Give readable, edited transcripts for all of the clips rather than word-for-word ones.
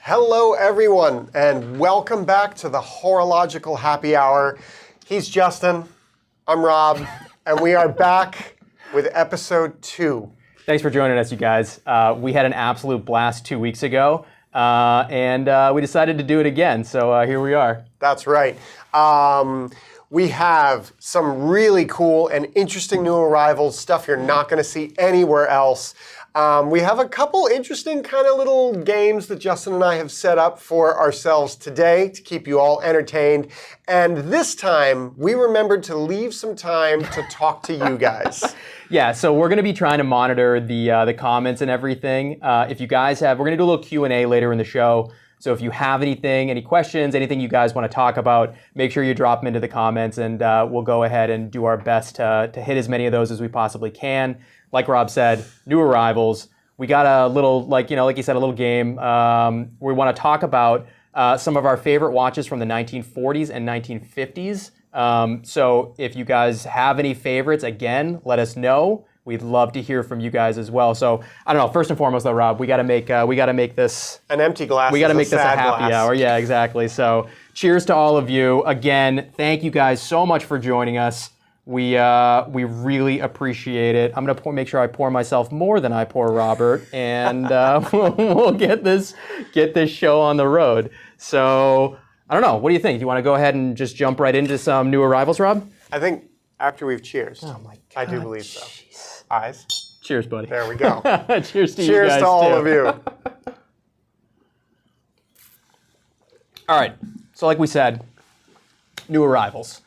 Hello, everyone, and welcome back to the Horological Happy Hour. He's Justin, I'm Rob, and we are back with episode 2. Thanks for joining us, you guys. We had an absolute blast 2 weeks ago, and we decided to do it again, so here we are. That's right. We have some really cool and interesting new arrivals, stuff you're not going to see anywhere else. We have a couple interesting kind of little games that Justin and I have set up for ourselves today to keep you all entertained. And this time, we remembered to leave some time to talk to you guys. Yeah, so we're going to be trying to monitor the comments and everything. If you guys have, we're going to do a little Q&A later in the show. So if you have anything, any questions, anything you guys want to talk about, make sure you drop them into the comments, and we'll go ahead and do our best to hit as many of those as we possibly can. Like Rob said, new arrivals. We got a little, like you said, a little game. We want to talk about some of our favorite watches from the 1940s and 1950s. So if you guys have any favorites, again, let us know. We'd love to hear from you guys as well. So I don't know. First and foremost, though, Rob, we got to make this an empty glass. We got to make this a happy glass. hour. Yeah, exactly. So cheers to all of you. Again, thank you guys so much for joining us. We really appreciate it. I'm gonna make sure I pour myself more than I pour Robert, and we'll get this show on the road. So I don't know. What do you think? Do you want to go ahead and just jump right into some new arrivals, Rob? I think after we've cheers. Oh my God! I do believe so. Jeez. Eyes. Cheers, buddy. There we go. Cheers to you Cheers guys to all too. of you. All right. So like we said, new arrivals.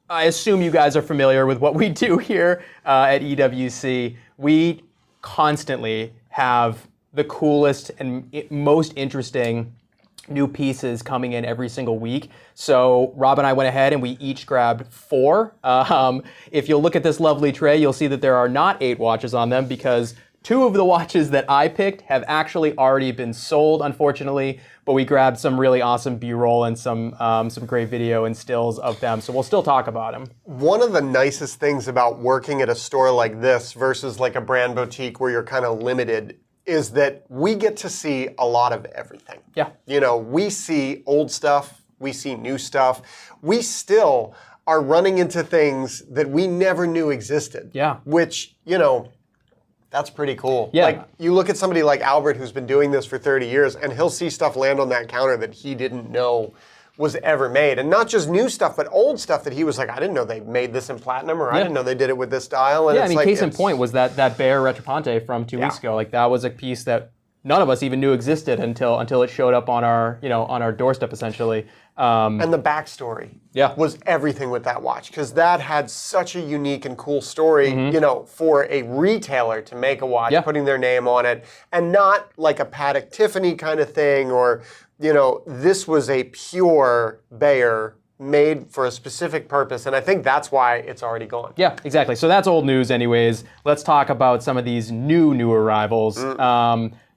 I assume you guys are familiar with what we do here at EWC. We constantly have the coolest and most interesting new pieces coming in every single week. So Rob and I went ahead and we each grabbed 4. If you'll look at this lovely tray, you'll see that there are not 8 watches on them because 2 of the watches that I picked have actually already been sold, unfortunately, but we grabbed some really awesome B-roll and some great video and stills of them, so we'll still talk about them. One of the nicest things about working at a store like this versus like a brand boutique where you're kind of limited is that we get to see a lot of everything. Yeah. You know, we see old stuff, we see new stuff. We still are running into things that we never knew existed. Yeah. Which, you know, that's pretty cool. Yeah. Like, you look at somebody like Albert who's been doing this for 30 years, and he'll see stuff land on that counter that he didn't know was ever made. And not just new stuff, but old stuff that he was like, I didn't know they made this in platinum, or I didn't know they did it with this style. And Yeah, it's I mean, like, case in point was that Bear Retropante from 2 weeks ago. Like, that was a piece that none of us even knew existed until it showed up on our, on our doorstep, essentially. And the backstory was everything with that watch, because that had such a unique and cool story, for a retailer to make a watch, putting their name on it, and not like a Patek Tiffany kind of thing, or, this was a pure Bayer made for a specific purpose, and I think that's why it's already gone. Yeah, exactly. So that's old news anyways. Let's talk about some of these new arrivals.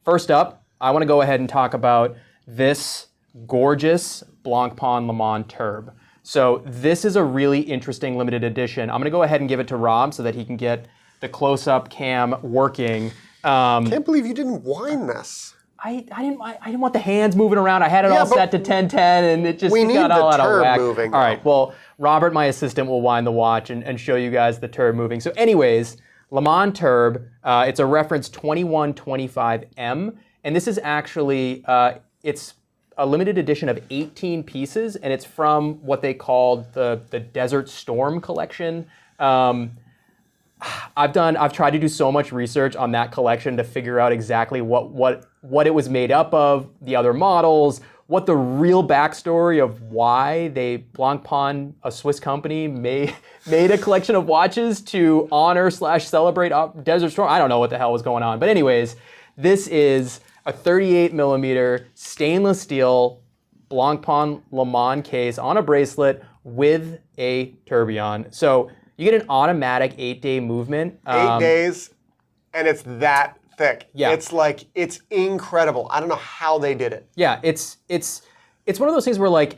First up, I want to go ahead and talk about this gorgeous Blancpain Le Mans Turb. So this is a really interesting limited edition. I'm going to go ahead and give it to Rob so that he can get the close-up cam working. Can't believe you didn't wind this. I didn't want the hands moving around. I had it all set to 1010 and it just got all out of whack. Moving, all right, well, Robert, my assistant, will wind the watch and show you guys the Turb moving. So anyways, Le Mans Turb, it's a reference 2125M, and this is actually, it's a limited edition of 18 pieces, and it's from what they called the Desert Storm collection. I've tried to do so much research on that collection to figure out exactly what it was made up of, the other models, what the real backstory of why Blancpain, a Swiss company, made a collection of watches to honor/celebrate Desert Storm. I don't know what the hell was going on. But anyways, this is a 38 millimeter stainless steel Blancpain Le Mans case on a bracelet with a tourbillon. So you get an automatic 8-day movement. 8 days, and it's that thick. Yeah. It's incredible. I don't know how they did it. Yeah, it's one of those things where, like,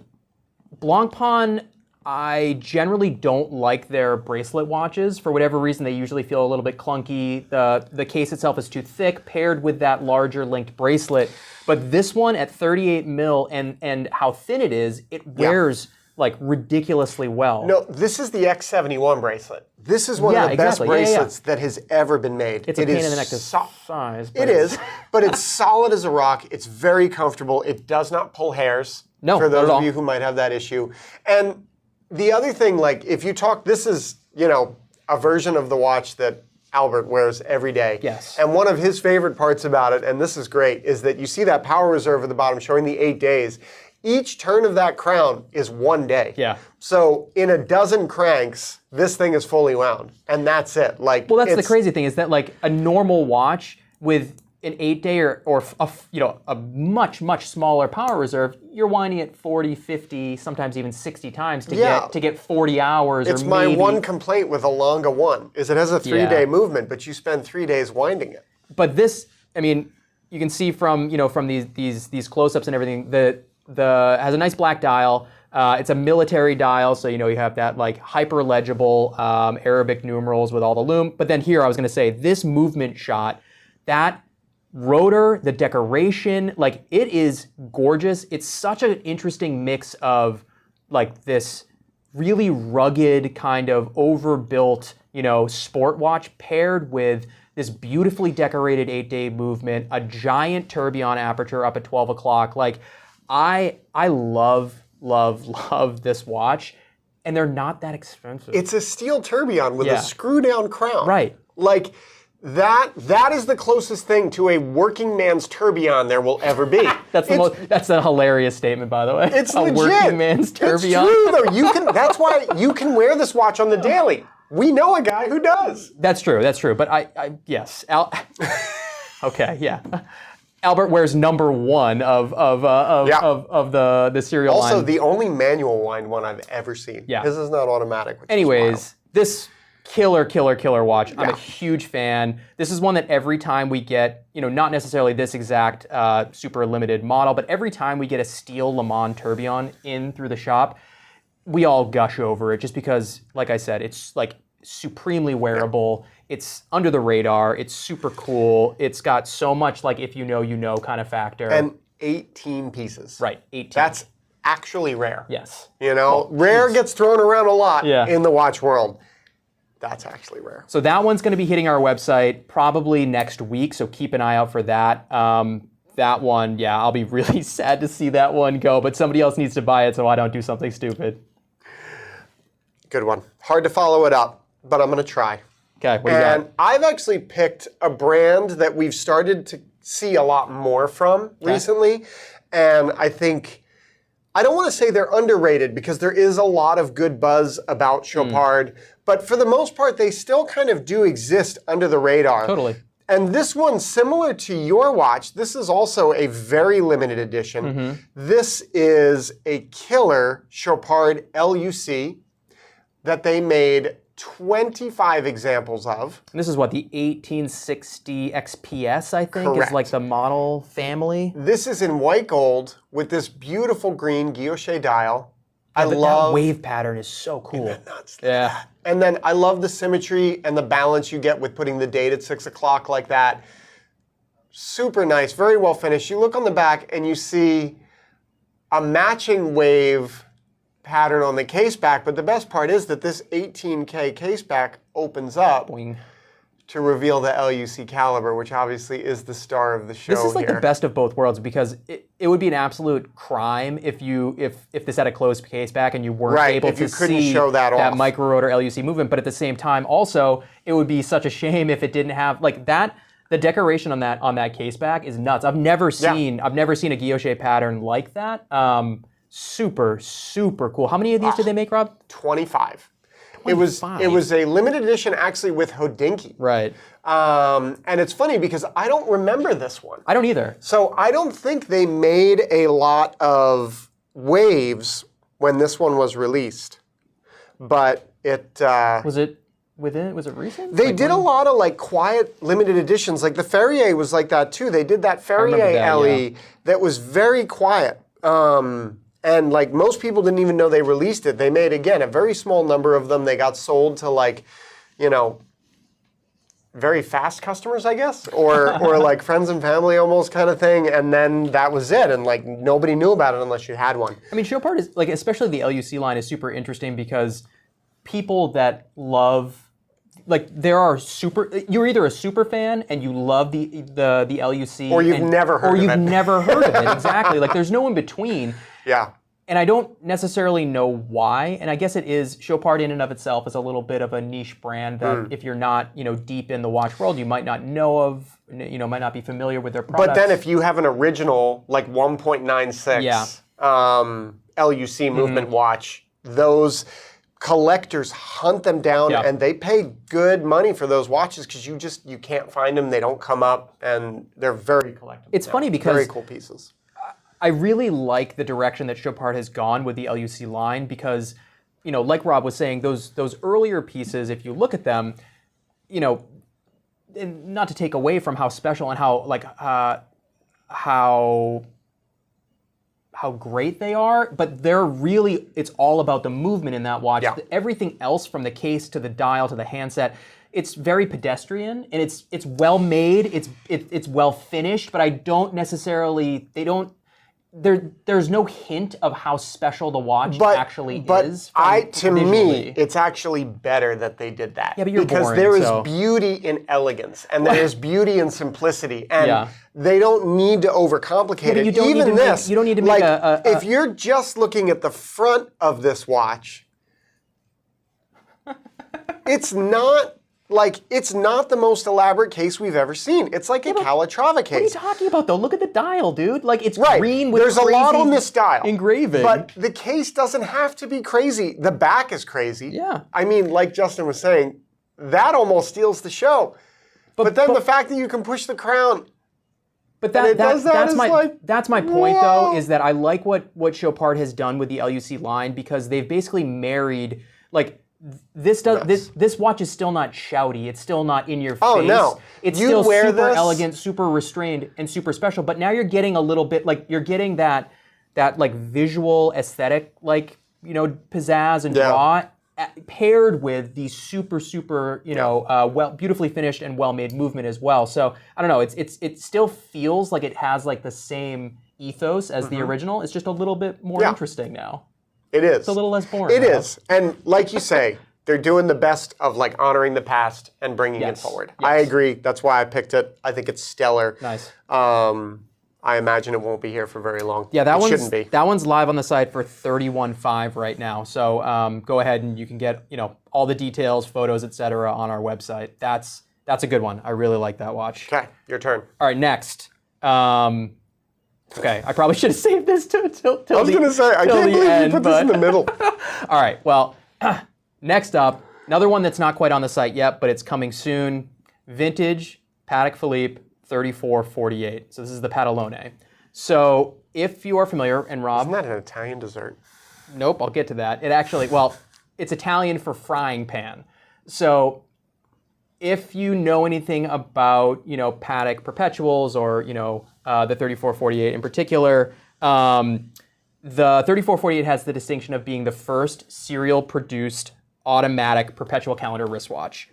Blancpain I generally don't like their bracelet watches. For whatever reason, they usually feel a little bit clunky. The case itself is too thick, paired with that larger linked bracelet. But this one at 38 mil and how thin it is, it wears like ridiculously well. No, this is the X71 bracelet. This is one of the best bracelets that has ever been made. It's a pain in the neck to size. It is, but it's solid as a rock. It's very comfortable. It does not pull hairs. No, for those of you who might have that issue. And the other thing, like if you talk, this is, you know, a version of the watch that Albert wears every day. Yes. And one of his favorite parts about it, and this is great, is that you see that power reserve at the bottom showing the 8 days. Each turn of that crown is 1 day. Yeah. So in a dozen cranks, this thing is fully wound, and that's it. Like, well, that's the crazy thing is that like a normal watch with an 8 day or a much smaller power reserve, you're winding it 40, 50, sometimes even 60 times to get 40 hours. It's my one complaint with a Longa 1 is it has a 3-day movement, but you spend 3 days winding it. But this, I mean, you can see from these close-ups and everything that has a nice black dial. It's a military dial, so you have that like hyper legible Arabic numerals with all the lume. But then here I was going to say this movement shot, that rotor, the decoration, like it is gorgeous. It's such an interesting mix of like this really rugged kind of overbuilt, sport watch paired with this beautifully decorated 8-day movement, a giant tourbillon aperture up at 12 o'clock. Like I love this watch, and they're not that expensive. It's a steel tourbillon with a screw-down crown. Right. Like, that is the closest thing to a working man's tourbillon there will ever be. That's a hilarious statement, by the way. It's a legit. Working man's tourbillon. It's true, though. That's why you can wear this watch on the daily. We know a guy who does. That's true. But yes. Okay, yeah. Albert wears number 1 of the serial line. Also, the only manual wind one I've ever seen. Yeah. This is not automatic. Anyways, this killer watch. I'm a huge fan. This is one that every time we get, not necessarily this exact super limited model, but every time we get a steel Le Mans tourbillon in through the shop, we all gush over it just because, like I said, it's like supremely wearable. It's under the radar. It's super cool. It's got so much like if you know kind of factor. And 18 pieces. Right, 18. That's actually rare. Yes. Rare gets thrown around a lot in the watch world. That's actually rare. So that one's going to be hitting our website probably next week, so keep an eye out for that. That one, I'll be really sad to see that one go, but somebody else needs to buy it so I don't do something stupid. Good one. Hard to follow it up, but I'm going to try. Okay, what do you got? And I've actually picked a brand that we've started to see a lot more from recently, and I think, I don't want to say they're underrated because there is a lot of good buzz about Chopard, but for the most part, they still kind of do exist under the radar. Totally. And this one, similar to your watch, this is also a very limited edition. This is a killer Chopard L.U.C that they made 25 examples of. And this is what, the 1860 XPS, I think, Correct. is like the model family. This is in white gold with this beautiful green guilloche dial. That wave pattern is so cool. Isn't that nuts? And then I love the symmetry and the balance you get with putting the date at 6 o'clock like that. Super nice, very well finished. You look on the back and you see a matching wave pattern on the case back, but the best part is that this 18K case back opens up to reveal the L.U.C caliber, which obviously is the star of the show. This is like the best of both worlds because it would be an absolute crime if this had a closed case back and you weren't able to see that micro rotor L.U.C movement. But at the same time, also it would be such a shame if it didn't have like that. The decoration on that case back is nuts. I've never seen a guilloche pattern like that. Super cool. How many of these did they make, Rob? 25. It was a limited edition actually with Hodinkee. Right. And it's funny because I don't remember this one. I don't either. So I don't think they made a lot of waves when this one was released. But it was it recent? They did a lot of like quiet limited editions. Like the Ferrier was like that too. They did that Ferrier LE that was very quiet. And like most people didn't even know they released it. They made, again, a very small number of them. They got sold to like, you know, very fast customers, I guess, or like friends and family almost kind of thing. And then that was it. And like nobody knew about it unless you had one. I mean, Chopard is like, especially the L.U.C line is super interesting because people that love, like there are you're either a super fan and you love the L.U.C. Or you've never heard of it. Or you've never heard of it, exactly. Like there's no in between. Yeah. And I don't necessarily know why. And I guess it is, Chopard in and of itself is a little bit of a niche brand that if you're not, you know, deep in the watch world, you might not know of, you know, might not be familiar with their products. But then if you have an original, like 1.96 L.U.C movement watch, those collectors hunt them down and they pay good money for those watches because you can't find them, they don't come up, and they're very collectible. It's funny because very cool pieces. I really like the direction that Chopard has gone with the L.U.C line because, you know, like Rob was saying, those earlier pieces, if you look at them, you know, and not to take away from how special and how like how great they are, but they're really, it's all about the movement in that watch. Everything else from the case to the dial to the handset, it's very pedestrian and it's well made, it's well finished, but I don't necessarily, there's no hint of how special the watch actually is. To me, it's actually better that they did that. Yeah, but you're because boring, there is so. beauty in elegance, and there is beauty in simplicity, and they don't need to overcomplicate it. You don't Even need to this, you don't need to make like, if you're just looking at the front of this watch, it's not the most elaborate case we've ever seen. It's like a Calatrava case. What are you talking about, though? Look at the dial, dude. Like, it's green with There's a lot on this dial. Engraving. But the case doesn't have to be crazy. The back is crazy. Yeah. I mean, like Justin was saying, that almost steals the show. But then the fact that you can push the crown. But that's my point, though, is that I like what Chopard has done with the L.U.C line because they've basically married, like, this watch is still not shouty. It's still not in your face. Oh no! It's still super elegant, super restrained, and super special. But now you're getting a little bit like you're getting that like visual aesthetic, like, you know, pizzazz and draw paired with the super you know beautifully finished and well made movement as well. So I don't know. It still feels like it has like the same ethos as the original. It's just a little bit more interesting now. It is. It's a little less boring. It is. And like you say, they're doing the best of like honoring the past and bringing it forward. I agree. That's why I picked it. I think it's stellar. Nice. I imagine it won't be here for very long. Yeah, shouldn't be. That one's live on the site for $31,500 right now. So go ahead and you can get, you know, all the details, photos, etc. on our website. That's a good one. I really like that watch. Okay, your turn. All right, next. Okay, I probably should have saved this till I was going to say, I can't believe you put this in the middle. All right, well, next up, another one that's not quite on the site yet, but it's coming soon. Vintage Patek Philippe 3448. So this is the Patalone. So if you are familiar, and Rob... Isn't that an Italian dessert? Nope, I'll get to that. It actually, well, it's Italian for frying pan. So if you know anything about, you know, Patek Perpetuals or, you know, the 3448 in particular, the 3448 has the distinction of being the first serial-produced automatic perpetual calendar wristwatch.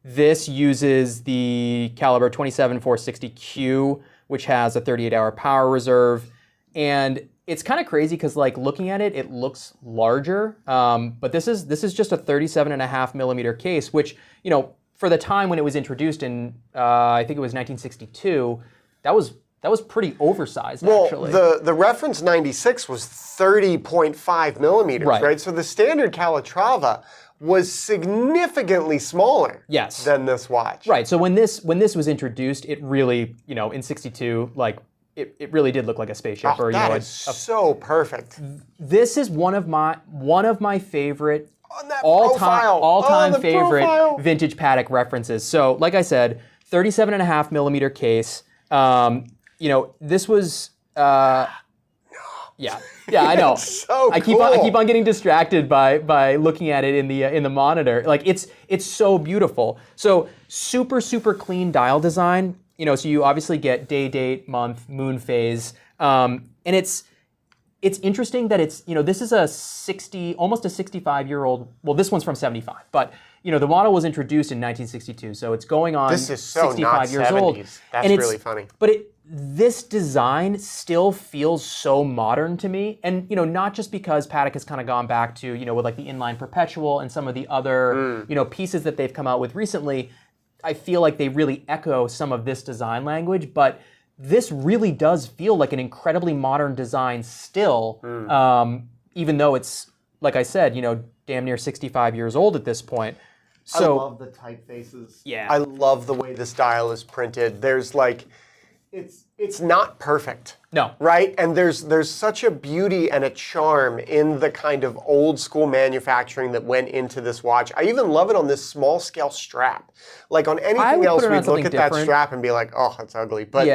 This uses the caliber 27460Q, which has a 38-hour power reserve. And it's kind of crazy because, like, looking at it, it looks larger. But this is just a 37.5 millimeter case, which, you know, for the time when it was introduced in, I think it was 1962, that was pretty oversized, actually. Well, the reference 96 was 30.5 millimeters, right? So the standard Calatrava was significantly smaller than this watch. Right, so when this was introduced, it really, you know, in 62, like, it really did look like a spaceship. Or, you know, so perfect. This is one of my favorite all-time favorite vintage Patek references. So, like I said, 37.5 millimeter case. You know, this was yeah, I know. So I keep on getting distracted by looking at it in the monitor. Like, it's so beautiful. So super clean dial design. You know, so you obviously get day, date, month, moon phase, and it's interesting that it's, this is almost a 65-year-old, well, this one's from 75, but, the model was introduced in 1962, so it's going on This is so 65 not years 70s. old. That's and really funny. But this design still feels so modern to me, and, not just because Patek has kind of gone back to, with like the inline perpetual and some of the other, pieces that they've come out with recently, I feel like they really echo some of this design language, but this really does feel like an incredibly modern design still, even though it's, like I said, damn near 65 years old at this point. So, I love the typefaces. Yeah. I love the way this dial is printed. There's like, it's not perfect. No. Right? And there's such a beauty and a charm in the kind of old school manufacturing that went into this watch. I even love it on this small scale strap. Like on anything else, we'd look at that strap and be like, oh, that's ugly. But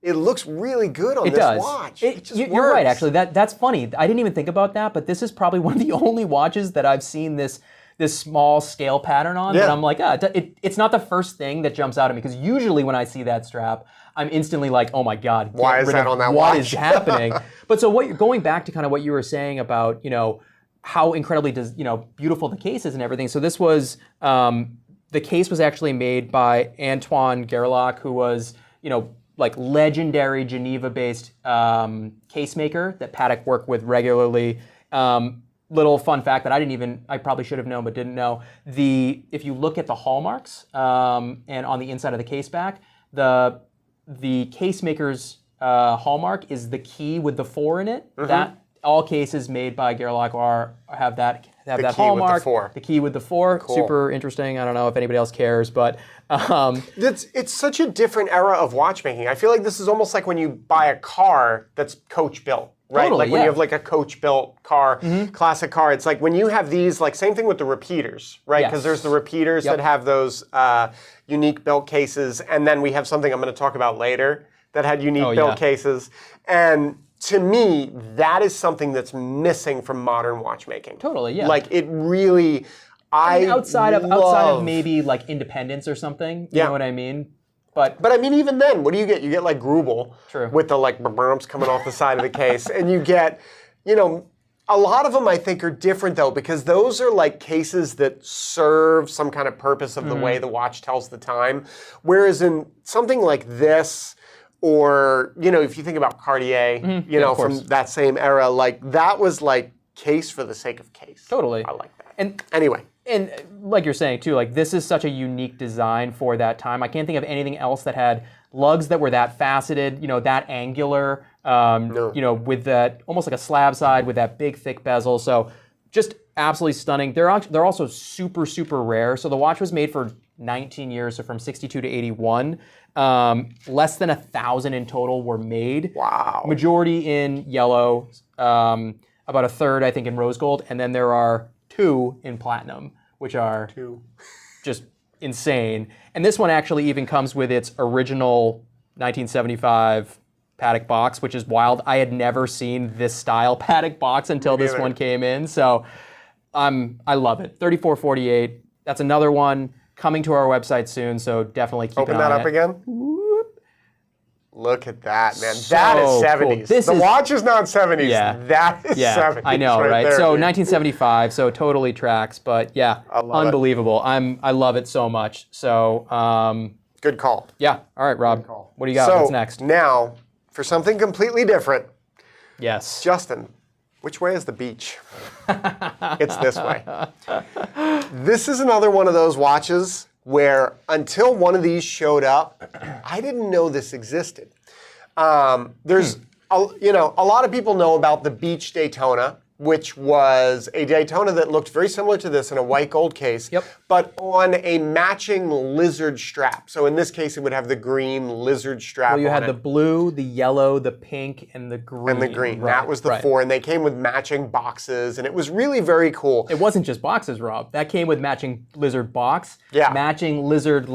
it looks really good on this watch. It just works. You're right, actually. That's funny. I didn't even think about that, but this is probably one of the only watches that I've seen this small scale pattern on that I'm like, it's not the first thing that jumps out at me, because usually when I see that strap, I'm instantly like, oh my God, why is that on that watch? What is happening? But so going back to kind of what you were saying about, how incredibly beautiful the case is and everything. So this was, the case was actually made by Antoine Gerlach, who was, like legendary Geneva-based case maker that Patek worked with regularly. Little fun fact that I probably should have known but didn't know. If you look at the hallmarks and on the inside of the case back, the case maker's hallmark is the key with the 4 in it. That all cases made by Gerlach have that hallmark. The key with the 4. Cool. Super interesting. I don't know if anybody else cares, but it's such a different era of watchmaking. I feel like this is almost like when you buy a car that's coach built. Right, totally, like when you have like a coach-built car, classic car. It's like when you have these, like same thing with the repeaters, right? Because there's the repeaters that have those unique built cases, and then we have something I'm going to talk about later that had unique built cases. And to me, that is something that's missing from modern watchmaking. Totally, yeah. Like it really, outside of maybe like Independence or something. You know what I mean? But I mean, even then, what do you get? You get like Grubel with the like bumps coming off the side of the case, and you get, a lot of them I think are different though, because those are like cases that serve some kind of purpose of the way the watch tells the time. Whereas in something like this, or if you think about Cartier, from that same era, like that was like case for the sake of case. Totally, I like that. And anyway. And like you're saying too, like this is such a unique design for that time. I can't think of anything else that had lugs that were that faceted, that angular, with that almost like a slab side with that big thick bezel. So just absolutely stunning. They're also super, super rare. So the watch was made for 19 years, so from 62 to 81. Less than 1,000 in total were made. Wow. Majority in yellow, about a third, I think, in rose gold, and then there are 2 in platinum, which are just insane. And this one actually even comes with its original 1975 Patek box, which is wild. I had never seen this style Patek box until this one came in. So I love it. 3448. That's another one coming to our website soon. So definitely keep Open an eye on it. Open that up again. Whoop. Look at that, man. That is 70s. Cool. The watch is not 70s. Yeah. That is 70s. I know, right? There, so dude. 1975, so totally tracks, but yeah, unbelievable. I love it so much. So good call. Yeah. All right, Rob. What do you got? What's next? Now, for something completely different. Yes. Justin, which way is the beach? It's this way. This is another one of those watches where until one of these showed up, I didn't know this existed. There's, a lot of people know about the Beach Daytona, which was a Daytona that looked very similar to this in a white gold case, but on a matching lizard strap. So in this case, it would have the green lizard strap on it. Well, you had the blue, the yellow, the pink, and the green. And the green. Right. That was the 4, and they came with matching boxes, and it was really very cool. It wasn't just boxes, Rob. That came with matching lizard box, yeah, matching lizard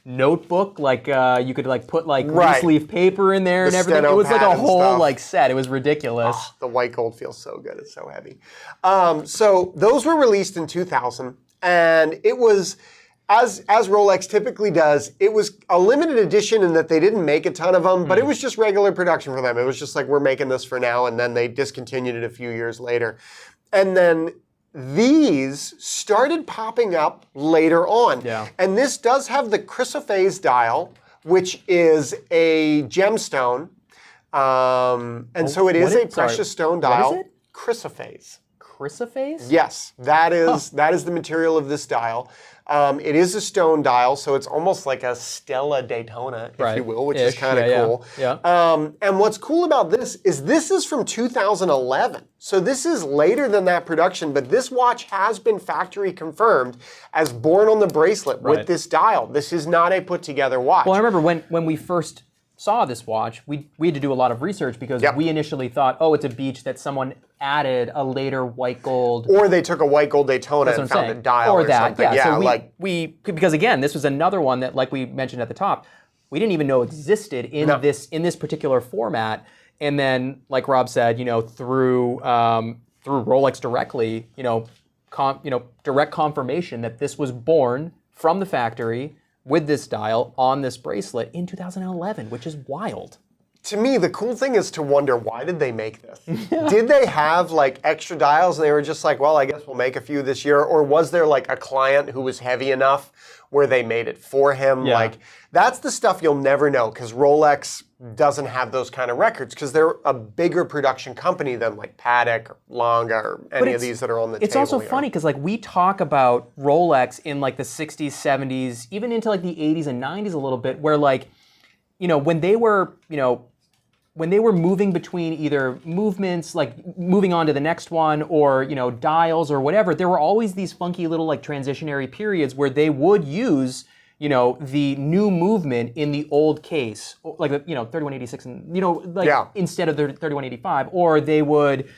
notebook, you could put loose leaf paper in there and everything. It was like a whole set. It was ridiculous. Oh, the white gold feels so good. It's so heavy. So those were released in 2000, and it was as Rolex typically does, it was a limited edition in that they didn't make a ton of them, but it was just regular production for them. It was just like, we're making this for now, and then they discontinued it a few years later. And then these started popping up later on. Yeah. And this does have the chrysoprase dial, which is a gemstone. So it is a precious stone dial. What is it? Chrysoprase. Chrysoprase? Yes, that is the material of this dial. It is a stone dial, so it's almost like a Stella Daytona, if you will, which is kind of cool. Yeah. And what's cool about this is from 2011. So this is later than that production, but this watch has been factory confirmed as born on the bracelet with this dial. This is not a put-together watch. Well, I remember when we first saw this watch, we had to do a lot of research because we initially thought, oh, it's a beach that someone added a later white gold. Or they took a white gold Daytona and found a dial or something. Yeah, so because again, this was another one that, like we mentioned at the top, we didn't even know existed in this particular format. And then, like Rob said, through Rolex directly, direct confirmation that this was born from the factory with this dial on this bracelet in 2011, which is wild. To me, the cool thing is to wonder, why did they make this? Did they have like extra dials and they were just like, well, I guess we'll make a few this year? Or was there like a client who was heavy enough where they made it for him? Yeah. Like, that's the stuff you'll never know, because Rolex doesn't have those kind of records, because they're a bigger production company than like Patek or Lange or any of these that are on the table. It's also here. funny because like we talk about Rolex in like the 60s, 70s, even into like the 80s and 90s a little bit, where like, when they were, when they were moving between either movements, like moving on to the next one, or dials or whatever, there were always these funky little like transitionary periods where they would use the new movement in the old case, like 3186, and instead of the 3185, or they would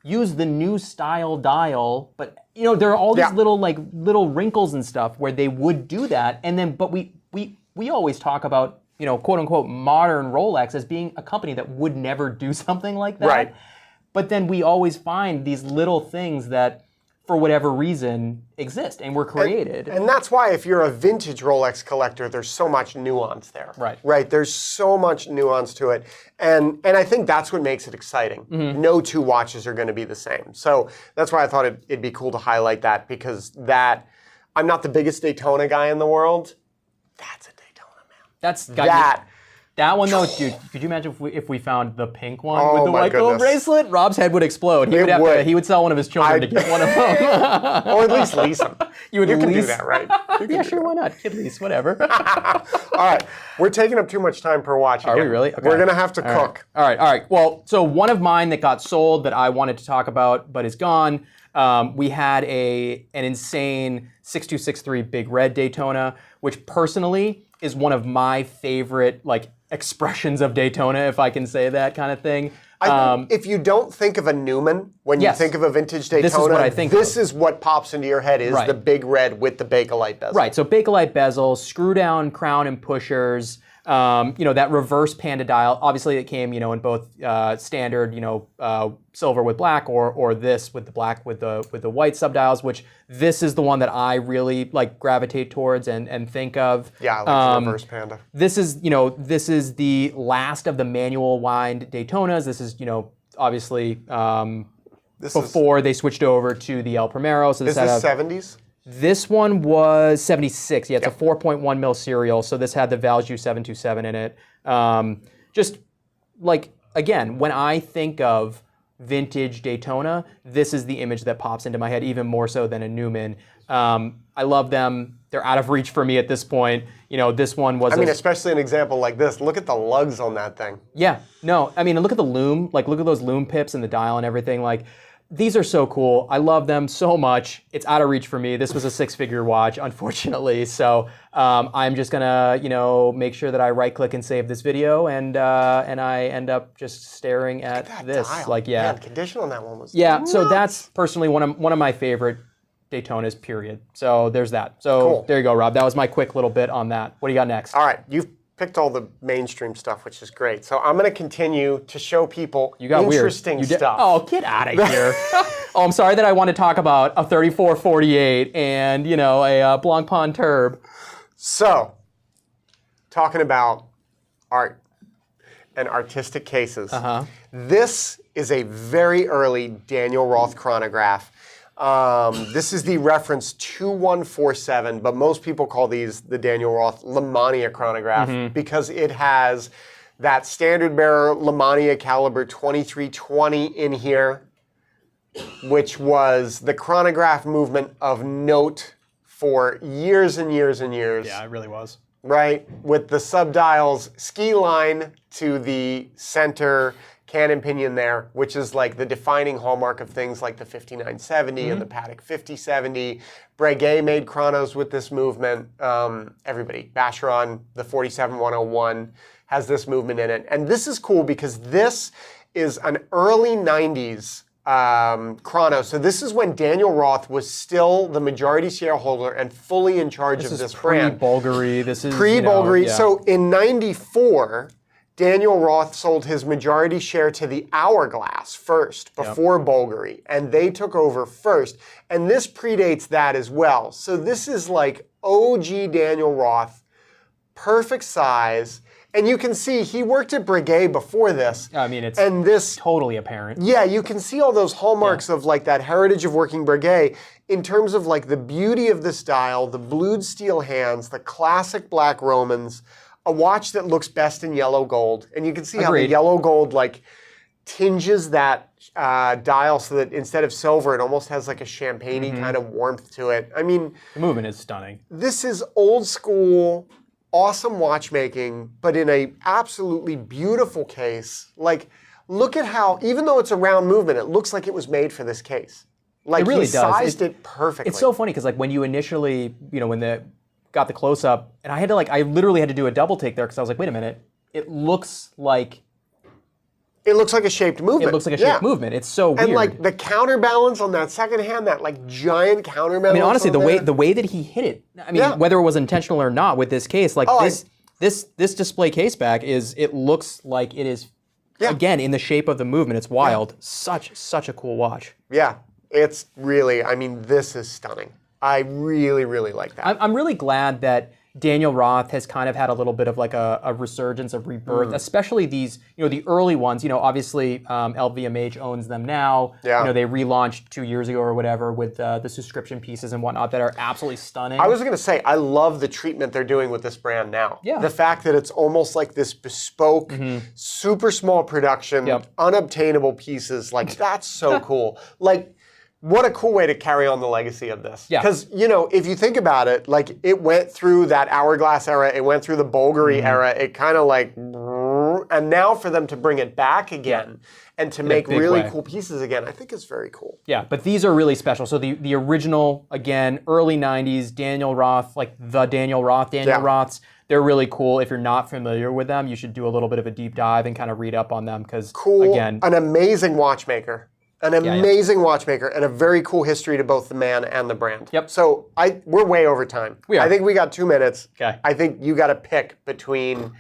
use the new style dial, but there are all these little wrinkles and stuff where they would do that, and then but we always talk about quote unquote modern Rolex as being a company that would never do something like that. Right. But then we always find these little things that, for whatever reason, exist and were created. And that's why if you're a vintage Rolex collector, there's so much nuance there. Right. Right. There's so much nuance to it. And I think that's what makes it exciting. No two watches are going to be the same. So that's why I thought it'd be cool to highlight that, because I'm not the biggest Daytona guy in the world. That's a That one though, dude. Could you imagine if we found the pink one Oh with the my white gold goodness. bracelet? Rob's head would explode. He would sell one of his children to get one of them. Or at least lease them. You can do that, right? Yeah, sure. Why not? Kid lease, whatever. All right, we're taking up too much time per watch again. Are we really? Okay. We're gonna have to cook. All right. Well, so one of mine that got sold that I wanted to talk about but is gone. We had an insane 6263 Big Red Daytona, which personally is one of my favorite expressions of Daytona, if I can say that kind of thing. I think if you don't think of a Newman when you think of a vintage Daytona, this is what I think this is what pops into your head is the Big Red with the Bakelite bezel. Right, so Bakelite bezel, screw down crown and pushers, that reverse panda dial. Obviously, it came, in both standard, silver with black, or this with the black with the white subdials. Which this is the one that I really gravitate towards and think of. Yeah, I like the reverse panda. This is the last of the manual wind Daytonas. This is obviously before they switched over to the El Primero. So this is 70s. This one was 76. Yeah, it's a 4.1 mil serial. So this had the Valjoux 727 in it. Just again, when I think of vintage Daytona, this is the image that pops into my head, even more so than a Newman. I love them. They're out of reach for me at this point. This one was. Especially an example like this. Look at the lugs on that thing. Yeah. No. Look at the lume. Look at those lume pips and the dial and everything. These are so cool. I love them so much. It's out of reach for me. This was a six-figure watch, unfortunately. So I'm just gonna, make sure that I right-click and save this video, and I end up just staring at this. Dial. Yeah, the condition on that one was nuts. So that's personally one of my favorite Daytonas. Period. So there's that. So There you go, Rob. That was my quick little bit on that. What do you got next? All right, you've picked all the mainstream stuff, which is great. So I'm going to continue to show people interesting weird. stuff. Oh, get out of here. Oh, I'm sorry that I want to talk about a 3448 and, you know, a Blancpain Turb. So, talking about art and artistic cases. This is a very early Daniel Roth chronograph. This is the reference 2147, but most people call these the Daniel Roth Lemania chronograph because it has that standard bearer Lemania caliber 2320 in here, which was the chronograph movement of note for years and years and years. Yeah, it really was. Right? With the subdials ski line to the center cannon pinion there, which is like the defining hallmark of things like the 5970 and the Patek 5070. Breguet made chronos with this movement. Everybody, Vacheron, the 47101 has this movement in it. And this is cool because this is an early 90s chrono. So this is when Daniel Roth was still the majority shareholder and fully in charge of this brand. Pre-Bulgari. This is pre-Bulgari. You know, yeah. So in 94, Daniel Roth sold his majority share to the Hourglass first, before Bulgari, and they took over first. And this predates that as well. So this is like OG Daniel Roth, perfect size. And you can see he worked at Breguet before this. I mean, it's totally apparent. Yeah, you can see all those hallmarks of like that heritage of working Breguet in terms of like the beauty of the style, the blued steel hands, the classic black Romans, a watch that looks best in yellow gold. And you can see how the yellow gold like tinges that dial so that instead of silver, it almost has like a champagne-y kind of warmth to it. I mean, the movement is stunning. This is old school, awesome watchmaking, but in a absolutely beautiful case. Like, look at how, even though it's a round movement, it looks like it was made for this case. Like, it really he sized it perfectly. It's so funny because like when you initially, you know, when got the close up, and I had to I literally had to do a double take there because I was like, wait a minute, it looks like a shaped movement. It looks like a shaped movement. It's so weird. And like the counterbalance on that second hand, that like giant counterbalance. I mean, honestly, the way that he hit it, I mean, whether it was intentional or not with this case, like this display case back it looks like it is again in the shape of the movement. It's wild. Such a cool watch. Yeah, it's really, I mean, this is stunning. I really, really like that. I'm really glad that Daniel Roth has kind of had a little bit of like a resurgence, of rebirth, especially these, you know, the early ones. You know, obviously LVMH owns them now. Yeah. You know, they relaunched 2 years ago or whatever with the subscription pieces and whatnot that are absolutely stunning. I was going to say, I love the treatment they're doing with this brand now. Yeah. The fact that it's almost like this bespoke, super small production, unobtainable pieces, like that's so cool. Like, what a cool way to carry on the legacy of this. Yeah. Because, you know, if you think about it, like it went through that Hourglass era, it went through the Bulgari era, it kind of like, and now for them to bring it back again and to make really cool pieces again, I think is very cool. Yeah, but these are really special. So the original, again, early 90s, Daniel Roth, like the Daniel Roths, they're really cool. If you're not familiar with them, you should do a little bit of a deep dive and kind of read up on them because, again, an amazing watchmaker. An amazing watchmaker and a very cool history to both the man and the brand. Yep. So we're way over time. We are. I think we got 2 minutes. Okay. I think you got to pick between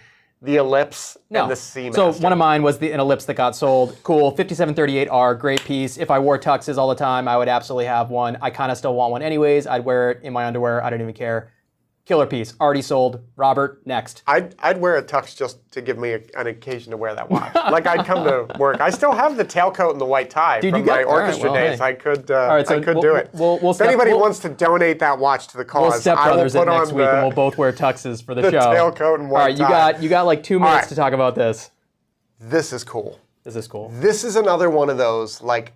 the Ellipse and the Seamaster. So one of mine was an Ellipse that got sold. Cool. 5738R, great piece. If I wore tuxes all the time, I would absolutely have one. I kind of still want one anyways. I'd wear it in my underwear. I don't even care. Killer piece. Already sold. Robert, next. I'd wear a tux just to give me an occasion to wear that watch. Like I'd come to work. I still have the tailcoat and the white tie from my orchestra days. I could do it. If anybody wants to donate that watch to the cause, we'll step brothers it next week and we'll both wear tuxes for the show. Tailcoat and white tie. All right, you got like 2 minutes to talk about this. This is cool. This is cool. This is another one of those, like,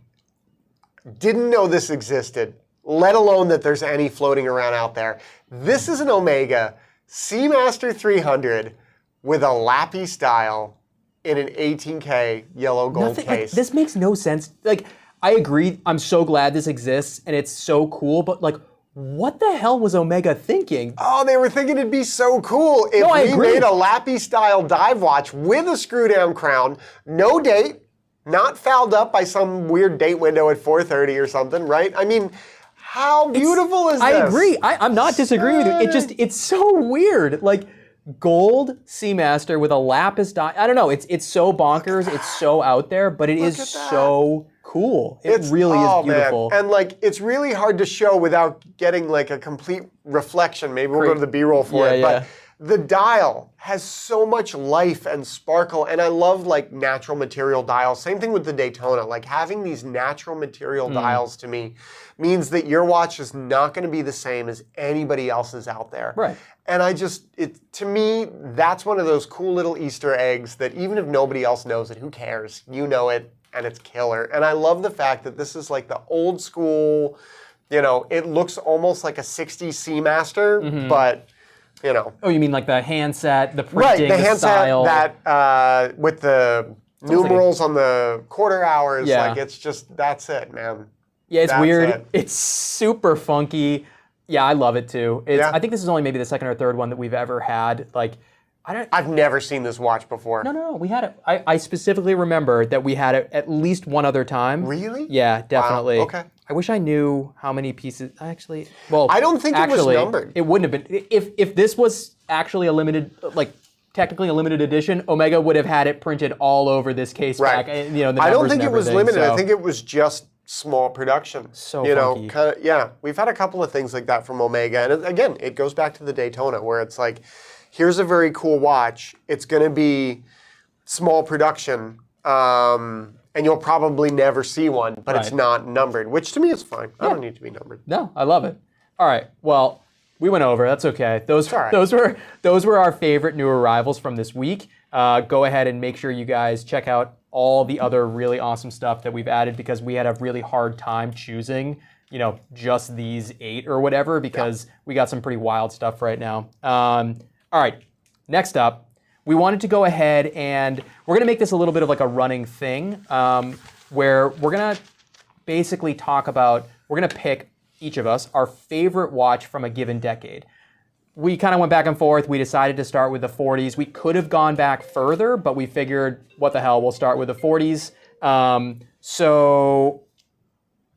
didn't know this existed, let alone that there's any floating around out there. This is an Omega Seamaster 300 with a lappy style in an 18K yellow gold case. Like, this makes no sense. Like, I agree. I'm so glad this exists and it's so cool, but like, what the hell was Omega thinking? Oh, they were thinking it'd be so cool if we made a lappy style dive watch with a screw down crown, no date, not fouled up by some weird date window at 4:30 or something, right? I mean, how beautiful is this? I agree. I'm not disagreeing with you. It's so weird. Like, gold Seamaster with a lapis die. I don't know. It's so bonkers. It's so out there, but it is so cool. It really is beautiful. Man. And like, it's really hard to show without getting like a complete reflection. Maybe we'll go to the B-roll for it. But the dial has so much life and sparkle, and I love like natural material dials. Same thing with the Daytona. Like having these natural material dials to me means that your watch is not going to be the same as anybody else's out there. Right. And to me, that's one of those cool little Easter eggs that even if nobody else knows it, who cares? You know it, and it's killer. And I love the fact that this is like the old school, you know, it looks almost like a 60s Seamaster, but you know. Oh, you mean like the handset, the printing, right, the handset style. That with the numerals on the quarter hours, like it's just, that's it, man. Yeah, it's weird. It's super funky. Yeah, I love it too. I think this is only maybe the second or third one that we've ever had. Like, I've never seen this watch before. No, we had it. I specifically remember that we had it at least one other time. Really? Yeah, definitely. Wow. Okay. I wish I knew how many pieces. Actually, well, I don't think it was numbered. It wouldn't have been. If this was actually a limited, like technically a limited edition, Omega would have had it printed all over this case back. You know, the I don't think it was limited. I think it was just small production. So funky. We've had a couple of things like that from Omega, and again, it goes back to the Daytona, where it's like, here's a very cool watch. It's going to be small production, and you'll probably never see one, but it's not numbered, which to me is fine. I don't need to be numbered. No, I love it. All right, well, we went over. That's okay. Those were our favorite new arrivals from this week. Go ahead and make sure you guys check out all the other really awesome stuff that we've added, because we had a really hard time choosing, you know, just these 8 or whatever, because we got some pretty wild stuff right now. All right, next up, we wanted to go ahead and we're going to make this a little bit of like a running thing, where we're going to basically we're going to pick, each of us, our favorite watch from a given decade. We kind of went back and forth. We decided to start with the 40s. We could have gone back further, but we figured, what the hell, we'll start with the 40s. So,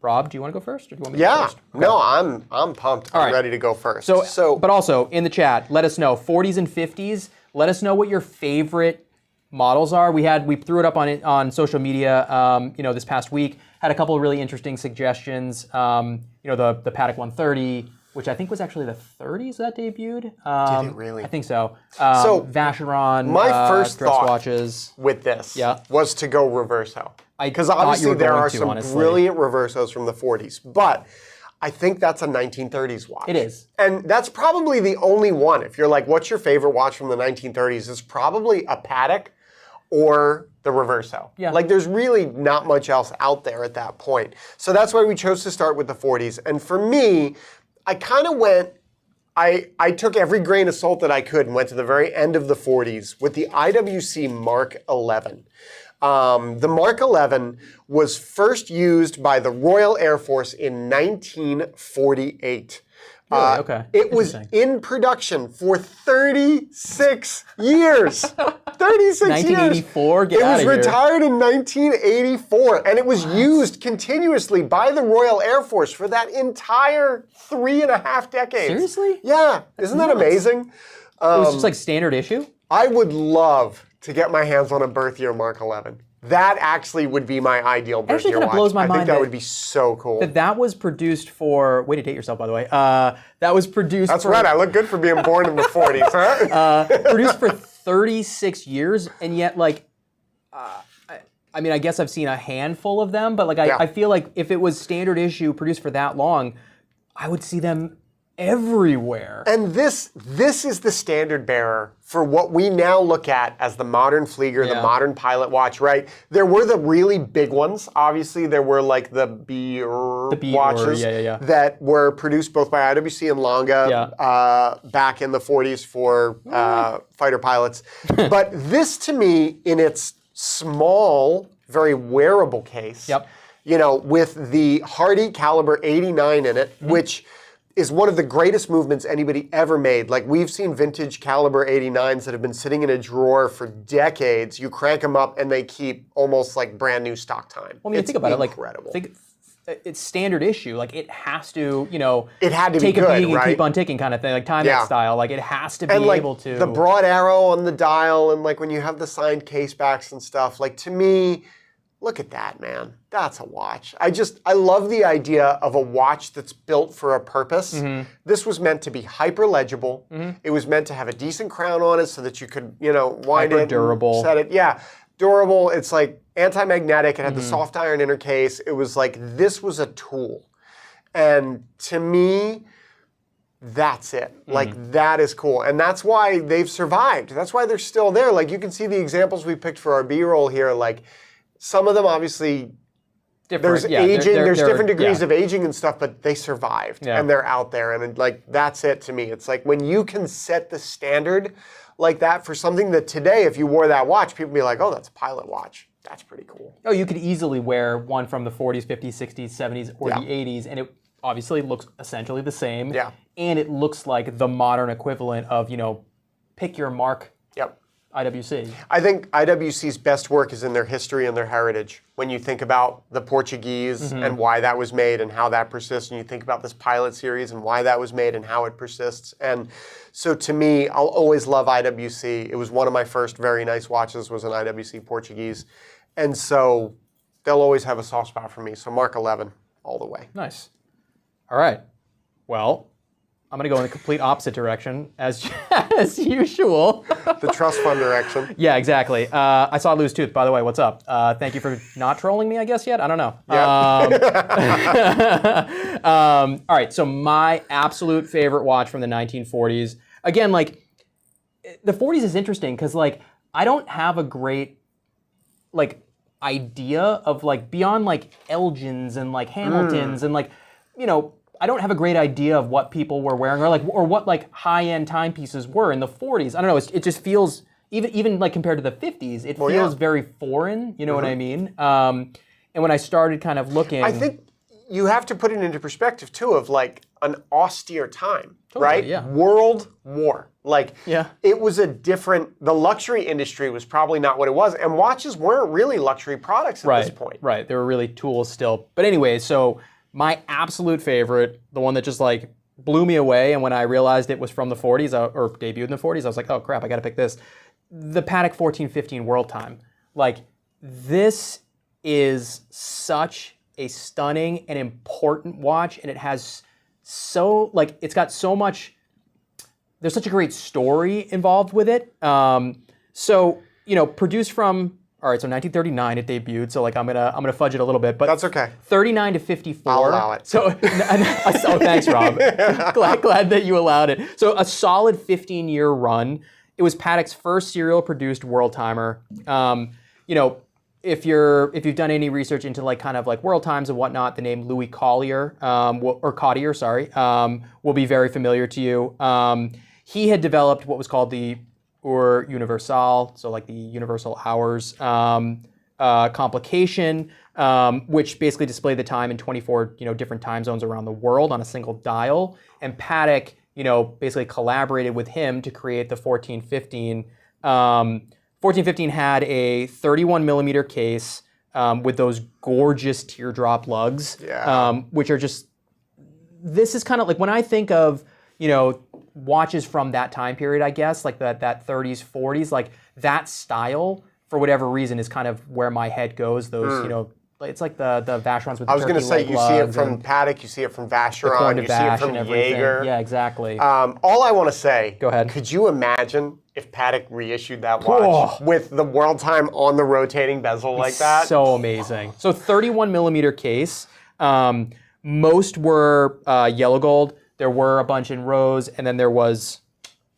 Rob, do you want to go first, or do you want me to go first? Okay. No, I'm pumped. I'm ready to go first. So, but also in the chat, let us know 40s and 50s. Let us know what your favorite models are. We threw it up on social media. You know, this past week, had a couple of really interesting suggestions. You know, the Patek 130. Which I think was actually the 30s that debuted. Did it really? I think so. So Vacheron, my first thought watches with this was to go reverso. Because obviously there are some brilliant reversos from the 40s. But I think that's a 1930s watch. It is. And that's probably the only one. If you're like, what's your favorite watch from the 1930s? It's probably a Patek or the reverso. Yeah. Like there's really not much else out there at that point. So that's why we chose to start with the 40s. And for me, I kind of I took every grain of salt that I could and went to the very end of the 40s with the IWC Mark 11. The Mark 11 was first used by the Royal Air Force in 1948. Really? Okay. It was in production for 36 years. 36 1984? years. Get out of here. It was retired in 1984, and it was used continuously by the Royal Air Force for that entire 3.5 decades. Seriously? Yeah. Isn't that amazing? It was just like standard issue? I would love to get my hands on a birth year Mark 11. That actually would be my ideal birth year watch. Actually, blows my mind. I think that would be so cool. That was produced for, way to date yourself, by the way. That was produced That's right, I look good for being born in the 40s, huh? Produced for 36 years, and yet, like, I mean, I guess I've seen a handful of them, but like, I feel like if it was standard issue produced for that long, I would see them everywhere. And this is the standard bearer for what we now look at as the modern Flieger, the modern pilot watch, right? There were the really big ones. Obviously, there were like the B watches that were produced both by IWC and Lange back in the 40s for fighter pilots. But this, to me, in its small, very wearable case, you know, with the Hardy caliber 89 in it, which is one of the greatest movements anybody ever made. Like, we've seen vintage caliber 89s that have been sitting in a drawer for decades. You crank them up and they keep almost like brand new stock time. Well, I mean, think about incredible. it. Like, it's standard issue. Like it has to, you know, it had to take be good, a beating right? and keep on ticking kind of thing, like Timex style. Like it has to be and like able to. the broad arrow on the dial, and like when you have the signed case backs and stuff. Like to me, look at that, man. That's a watch. I love the idea of a watch that's built for a purpose. This was meant to be hyper legible. It was meant to have a decent crown on it so that you could, you know, wind it, durable, set it. Yeah, durable. It's like anti-magnetic. It had the soft iron inner case. It was like this was a tool, and to me, that's it. Like that is cool, and that's why they've survived. That's why they're still there. Like you can see the examples we picked for our B-roll here. Like some of them obviously. There's aging, there's different degrees of aging and stuff, but they survived and they're out there, and like that's it to me. It's like when you can set the standard like that for something that today, if you wore that watch, people would be like, oh, that's a pilot watch. That's pretty cool. Oh, you could easily wear one from the 40s, 50s, 60s, 70s, or the 80s, and it obviously looks essentially the same. Yeah. And it looks like the modern equivalent of, you know, pick your mark. IWC. I think IWC's best work is in their history and their heritage. When you think about the Portuguese and why that was made and how that persists, and you think about this pilot series and why that was made and how it persists. And so to me, I'll always love IWC. It was one of my first very nice watches, was an IWC Portuguese. And so they'll always have a soft spot for me. So Mark 11 all the way. Nice. All right. Well, I'm going to go in the complete opposite direction, as usual. The trust fund direction. Yeah, exactly. I saw Loose Tooth, by the way. What's up? Thank you for not trolling me, I guess, yet? I don't know. All right, so my absolute favorite watch from the 1940s. Again, like, the 40s is interesting because, like, I don't have a great, like, idea of, like, beyond, like, Elgins and, like, Hamiltons and, like, you know, I don't have a great idea of what people were wearing or what like high-end timepieces were in the 40s. I don't know. It just feels even like compared to the 50s, it feels very foreign. You know what I mean? And when I started kind of looking, I think you have to put it into perspective too of like an austere time, right? Yeah. World War. Like Yeah. it was a different. The luxury industry was probably not what it was, and watches weren't really luxury products at this point. Right. They were really tools still. But anyway, so. My absolute favorite, the one that just like blew me away, and when I realized it was from the 40s or debuted in the 40s, I was like, oh crap, I gotta pick this. The Patek 1415 World Time. Like, this is such a stunning and important watch, and it has so, like, it's got so much, there's such a great story involved with it. So, you know, produced from, all right, so 1939 it debuted, so like I'm gonna fudge it a little bit, but that's okay. 39 to 54. I'll allow it. So, oh, thanks, Rob. glad that you allowed it. So a solid 15-year run. It was Patek's first serial-produced world timer. You know, if you've done any research into like kind of like world times and whatnot, the name Louis Collier Cottier, will be very familiar to you. He had developed what was called the Heure Universal, so like the universal hours complication, which basically displayed the time in 24 different time zones around the world on a single dial. And Patek, basically collaborated with him to create the 1415. 1415 had a 31 millimeter case with those gorgeous teardrop lugs, which are just. This is kind of like when I think of watches from that time period, I guess, like that 30s, 40s, like that style, for whatever reason, is kind of where my head goes. Those, it's like the Vacherons with the I was going to say, you see it from and Patek, you see it from Vacheron, you see it from Jaeger. Yeah, exactly. All I want to say, go ahead. Could you imagine if Patek reissued that watch with the world time on the rotating bezel like that? So amazing. So 31 millimeter case. Most were yellow gold. There were a bunch in rose, and then there was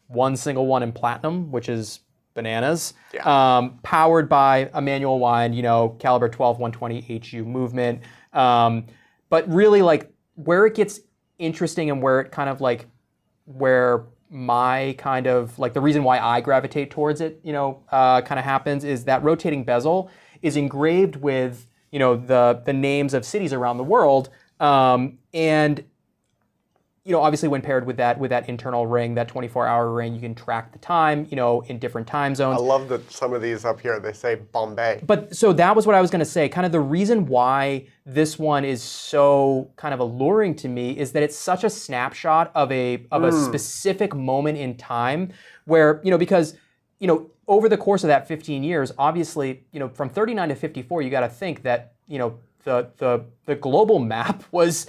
one single one in platinum, which is bananas. Yeah. Powered by a manual wind, caliber 12-120 HU movement. But really, like, where it gets interesting and where it kind of like, where my kind of, like, the reason why I gravitate towards it, kind of happens is that rotating bezel is engraved with, the names of cities around the world. And obviously when paired with that internal ring, that 24-hour ring, you can track the time, in different time zones. I love that some of these up here, they say Bombay. But so that was what I was going to say. Kind of the reason why this one is so kind of alluring to me is that it's such a snapshot of a specific moment in time where, because, over the course of that 15 years, obviously, from 39 to 54, you got to think that, the global map was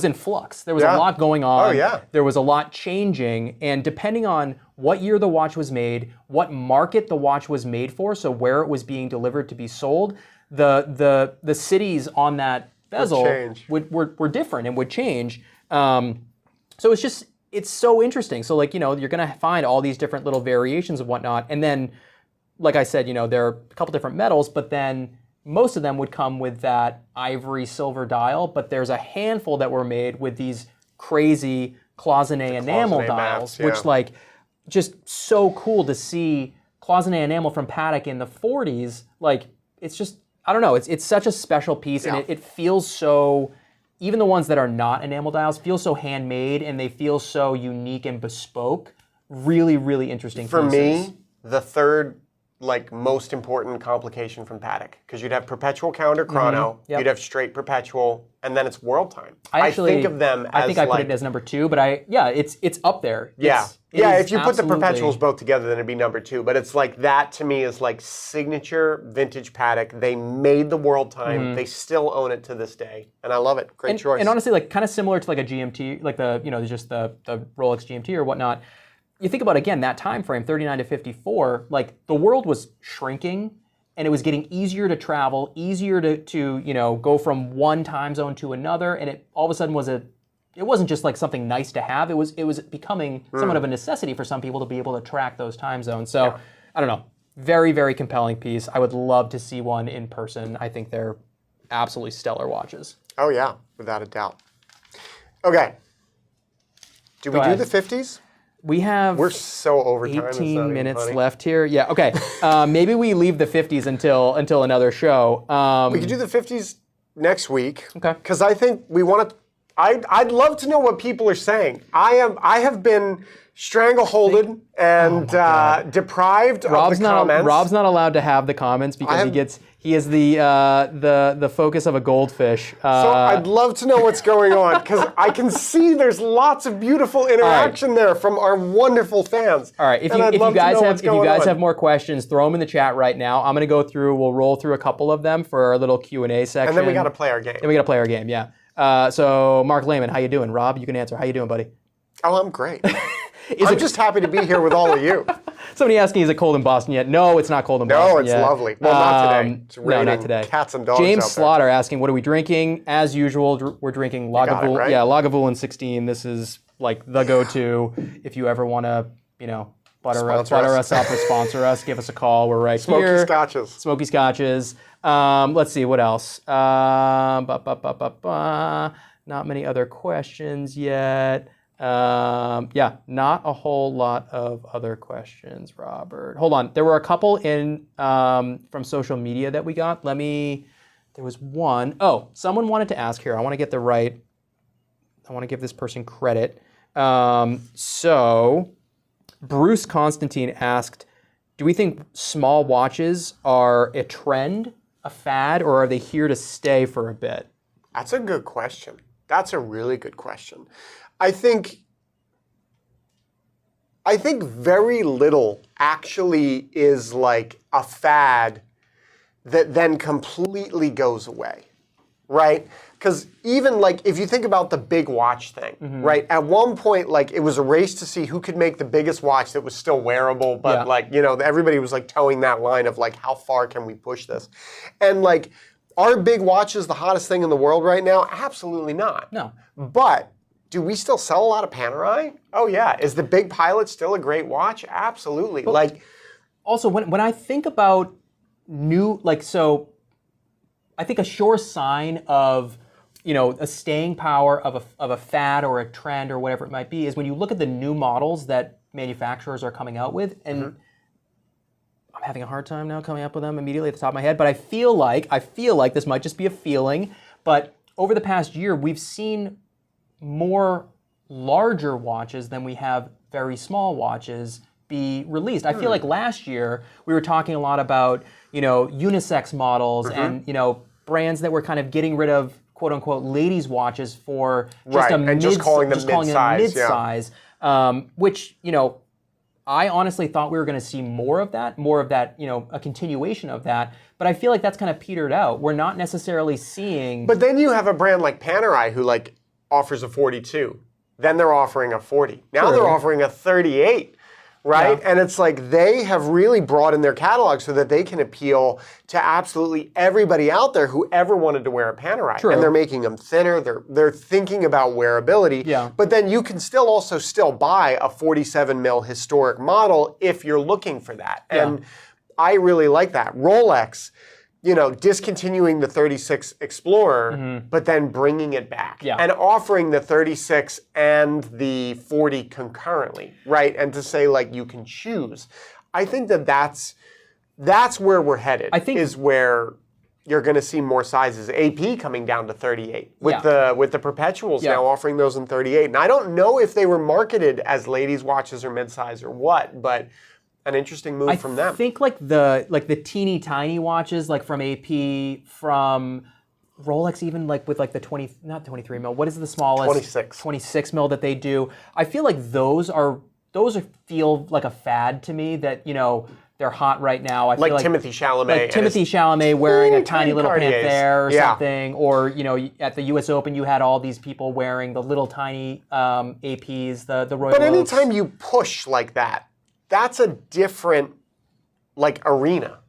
in flux. There was a lot going on. Oh, yeah. There was a lot changing, and depending on what year the watch was made, what market the watch was made for, so where it was being delivered to be sold, the cities on that bezel were different and would change. So it's so interesting. So you're going to find all these different little variations and whatnot, and then, like I said, there are a couple different metals, but then most of them would come with that ivory silver dial, but there's a handful that were made with these crazy cloisonné enamel dials, which just so cool to see cloisonné enamel from Patek in the 40s. It's just, I don't know, it's such a special piece, and it feels so, even the ones that are not enamel dials feel so handmade, and they feel so unique and bespoke. Really, really interesting pieces. For me, the third most important complication from Patek, because you'd have perpetual counter chrono, you'd have straight perpetual, and then it's world time. I think of them as I think I put it as number 2, but it's up there. If you put the perpetuals both together, then it'd be number 2. But it's that to me is signature vintage Patek. They made the world time. They still own it to this day, and I love it. Great choice. And honestly, kind of similar to a GMT, just the Rolex GMT or whatnot. You think about, again, that time frame, 39 to 54, the world was shrinking, and it was getting easier to travel, easier to go from one time zone to another, and it all of a sudden it wasn't just something nice to have, it was becoming somewhat of a necessity for some people to be able to track those time zones. So, I don't know, very, very compelling piece. I would love to see one in person. I think they're absolutely stellar watches. Oh yeah, without a doubt. Okay. Do we do the 50s? We're so over time. 18 minutes left here. Yeah, okay. Maybe we leave the 50s until another show. We could do the 50s next week. Okay. Because I think we want to. I'd love to know what people are saying. I have been strangleholded and deprived of the comments. Rob's not allowed to have the comments because he is the focus of a goldfish. So I'd love to know what's going on, because I can see there's lots of beautiful interaction there from our wonderful fans. All right, if you guys have more questions, throw them in the chat right now. I'm going to go through. We'll roll through a couple of them for our little Q&A section. And then we got to play our game. Yeah. So Mark Lehman, how you doing? Rob, you can answer. How you doing, buddy? Oh, I'm great. I'm just happy to be here with all of you. Somebody asking, is it cold in Boston yet? No, it's not cold in Boston yet. No, it's lovely. Well, not today. It's raining not today. Cats and dogs James out there. Slaughter asking, what are we drinking? As usual, we're drinking Lagavulin. Right? Yeah, Lagavulin 16. This is the go-to if you ever want to, butter us up or sponsor us. Give us a call. We're right here. Smoky Scotches. Let's see, what else? Not many other questions yet. Not a whole lot of other questions, Robert. Hold on. There were a couple in from social media that we got. There was one. Oh, someone wanted to ask here. I want to give this person credit. So Bruce Constantine asked, do we think small watches are a trend, a fad, or are they here to stay for a bit? That's a good question. That's a really good question. I think very little actually is a fad that then completely goes away, right? Because even if you think about the big watch thing, right? At one point, it was a race to see who could make the biggest watch that was still wearable, but everybody was towing that line of how far can we push this? And are big watches the hottest thing in the world right now? Absolutely not. No. But do we still sell a lot of Panerai? Oh yeah. Is the Big Pilot still a great watch? Absolutely. But also, when I think about new, so I think a sure sign of a staying power of a fad or a trend or whatever it might be is when you look at the new models that manufacturers are coming out with, and I'm having a hard time now coming up with them immediately at the top of my head, but I feel like this might just be a feeling, but over the past year, we've seen more larger watches than we have very small watches be released. I feel like last year we were talking a lot about, unisex models and, brands that were kind of getting rid of quote unquote ladies watches for just just calling them mid-size, which, I honestly thought we were going to see more of that, a continuation of that. But I feel like that's kind of petered out. We're not necessarily seeing. But then you have a brand like Panerai who offers a 42. Then they're offering a 40. Now they're offering a 38, right? Yeah. And it's like they have really broadened their catalog so that they can appeal to absolutely everybody out there who ever wanted to wear a Panerai. True. And they're making them thinner. They're thinking about wearability. Yeah. But then you can still buy a 47 mil historic model if you're looking for that. And I really like that. Rolex, discontinuing the 36 Explorer, but then bringing it back and offering the 36 and the 40 concurrently, right? And to say you can choose. I think that's where we're headed. I think is where you're going to see more sizes. AP coming down to 38 with the perpetuals now offering those in 38. And I don't know if they were marketed as ladies' watches or mid-size or what, but an interesting move from them. I think the teeny tiny watches from AP, from Rolex, even with the 20, not 23 mil. What is the smallest? 26 mil that they do. I feel like those feel like a fad to me that they're hot right now. I feel like Timothy Chalamet. Like Timothy Chalamet wearing a tiny little Panther or something, or at the U.S. Open you had all these people wearing the little tiny APs, the Royal. But anytime you push like that. That's a different, arena,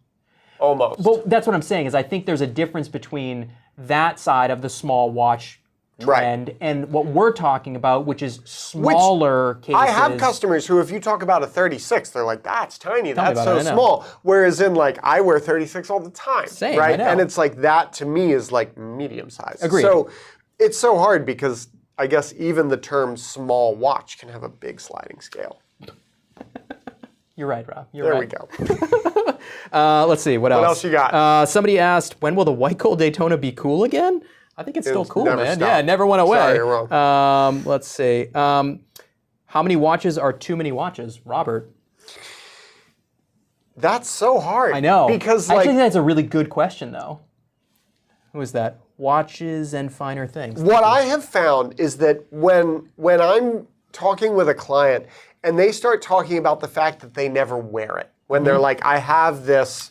almost. Well, that's what I'm saying, is I think there's a difference between that side of the small watch trend and what we're talking about, which is smaller cases. I have customers who, if you talk about a 36, they're like, that's tiny, that's so small. Whereas I wear 36 all the time. Same, right? I know. And it's that, to me, is medium size. Agreed. So it's so hard because I guess even the term small watch can have a big sliding scale. You're right, Rob. There we go. Let's see, what else? What else you got? Somebody asked, when will the white gold Daytona be cool again? I think it's still cool, man. Stopped. Yeah, it never went away. Sorry, you're wrong. Let's see. How many watches are too many watches, Robert? That's so hard. I know. Because I actually think that's a really good question, though. Who is that? Watches and finer things. What I have found is that when I'm talking with a client and they start talking about the fact that they never wear it, when they're like, I have this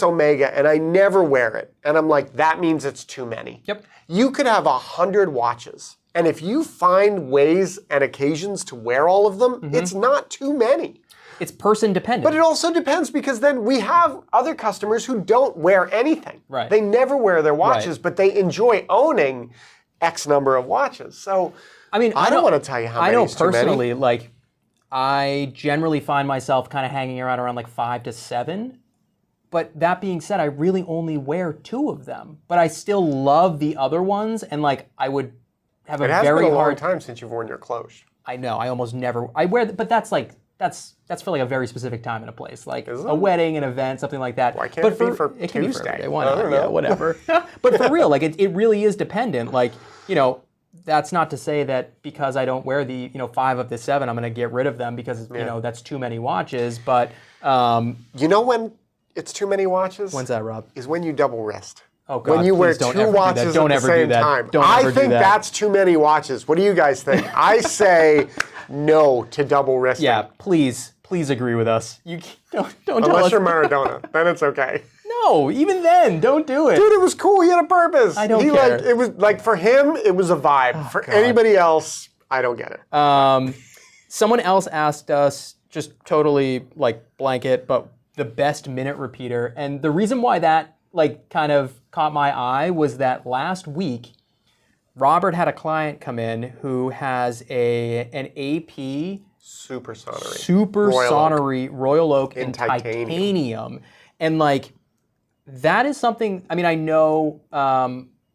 Omega and I never wear it. And I'm like, that means it's too many. Yep. You could have 100 watches. And if you find ways and occasions to wear all of them, it's not too many. It's person dependent. But it also depends, because then we have other customers who don't wear anything. Right. They never wear their watches, but they enjoy owning X number of watches. So I don't want to tell you how many is too many. I know personally, I generally find myself kind of hanging around 5 to 7. But that being said, I really only wear 2 of them. But I still love the other ones, and I would have a very hard. It has been a long time since you've worn your closed. I know. I almost never. I wear, but that's for a very specific time and a place, a wedding, an event, something like that. Why can't it be for Tuesday? Can be for every day. Why not? I don't know. Yeah, whatever. But for real, it really is dependent. That's not to say that because I don't wear the 5 of the 7, I'm going to get rid of them because that's too many watches. But you know when it's too many watches? When's that, Rob? Is when you double wrist. Oh God! When you wear 2 watches at the same time. I think that's too many watches. What do you guys think? I say no to double wristing. Yeah, please agree with us. You don't tell us. Unless you're Maradona, then it's okay. No, even then, don't do it. Dude, it was cool. He had a purpose. I don't care. It was for him, it was a vibe. For anybody else, I don't get it. Someone else asked us, just totally blanket, but the best minute repeater, and the reason why that kind of caught my eye was that last week, Robert had a client come in who has an AP Super Sonnery Royal Oak in titanium. And that is something, I know,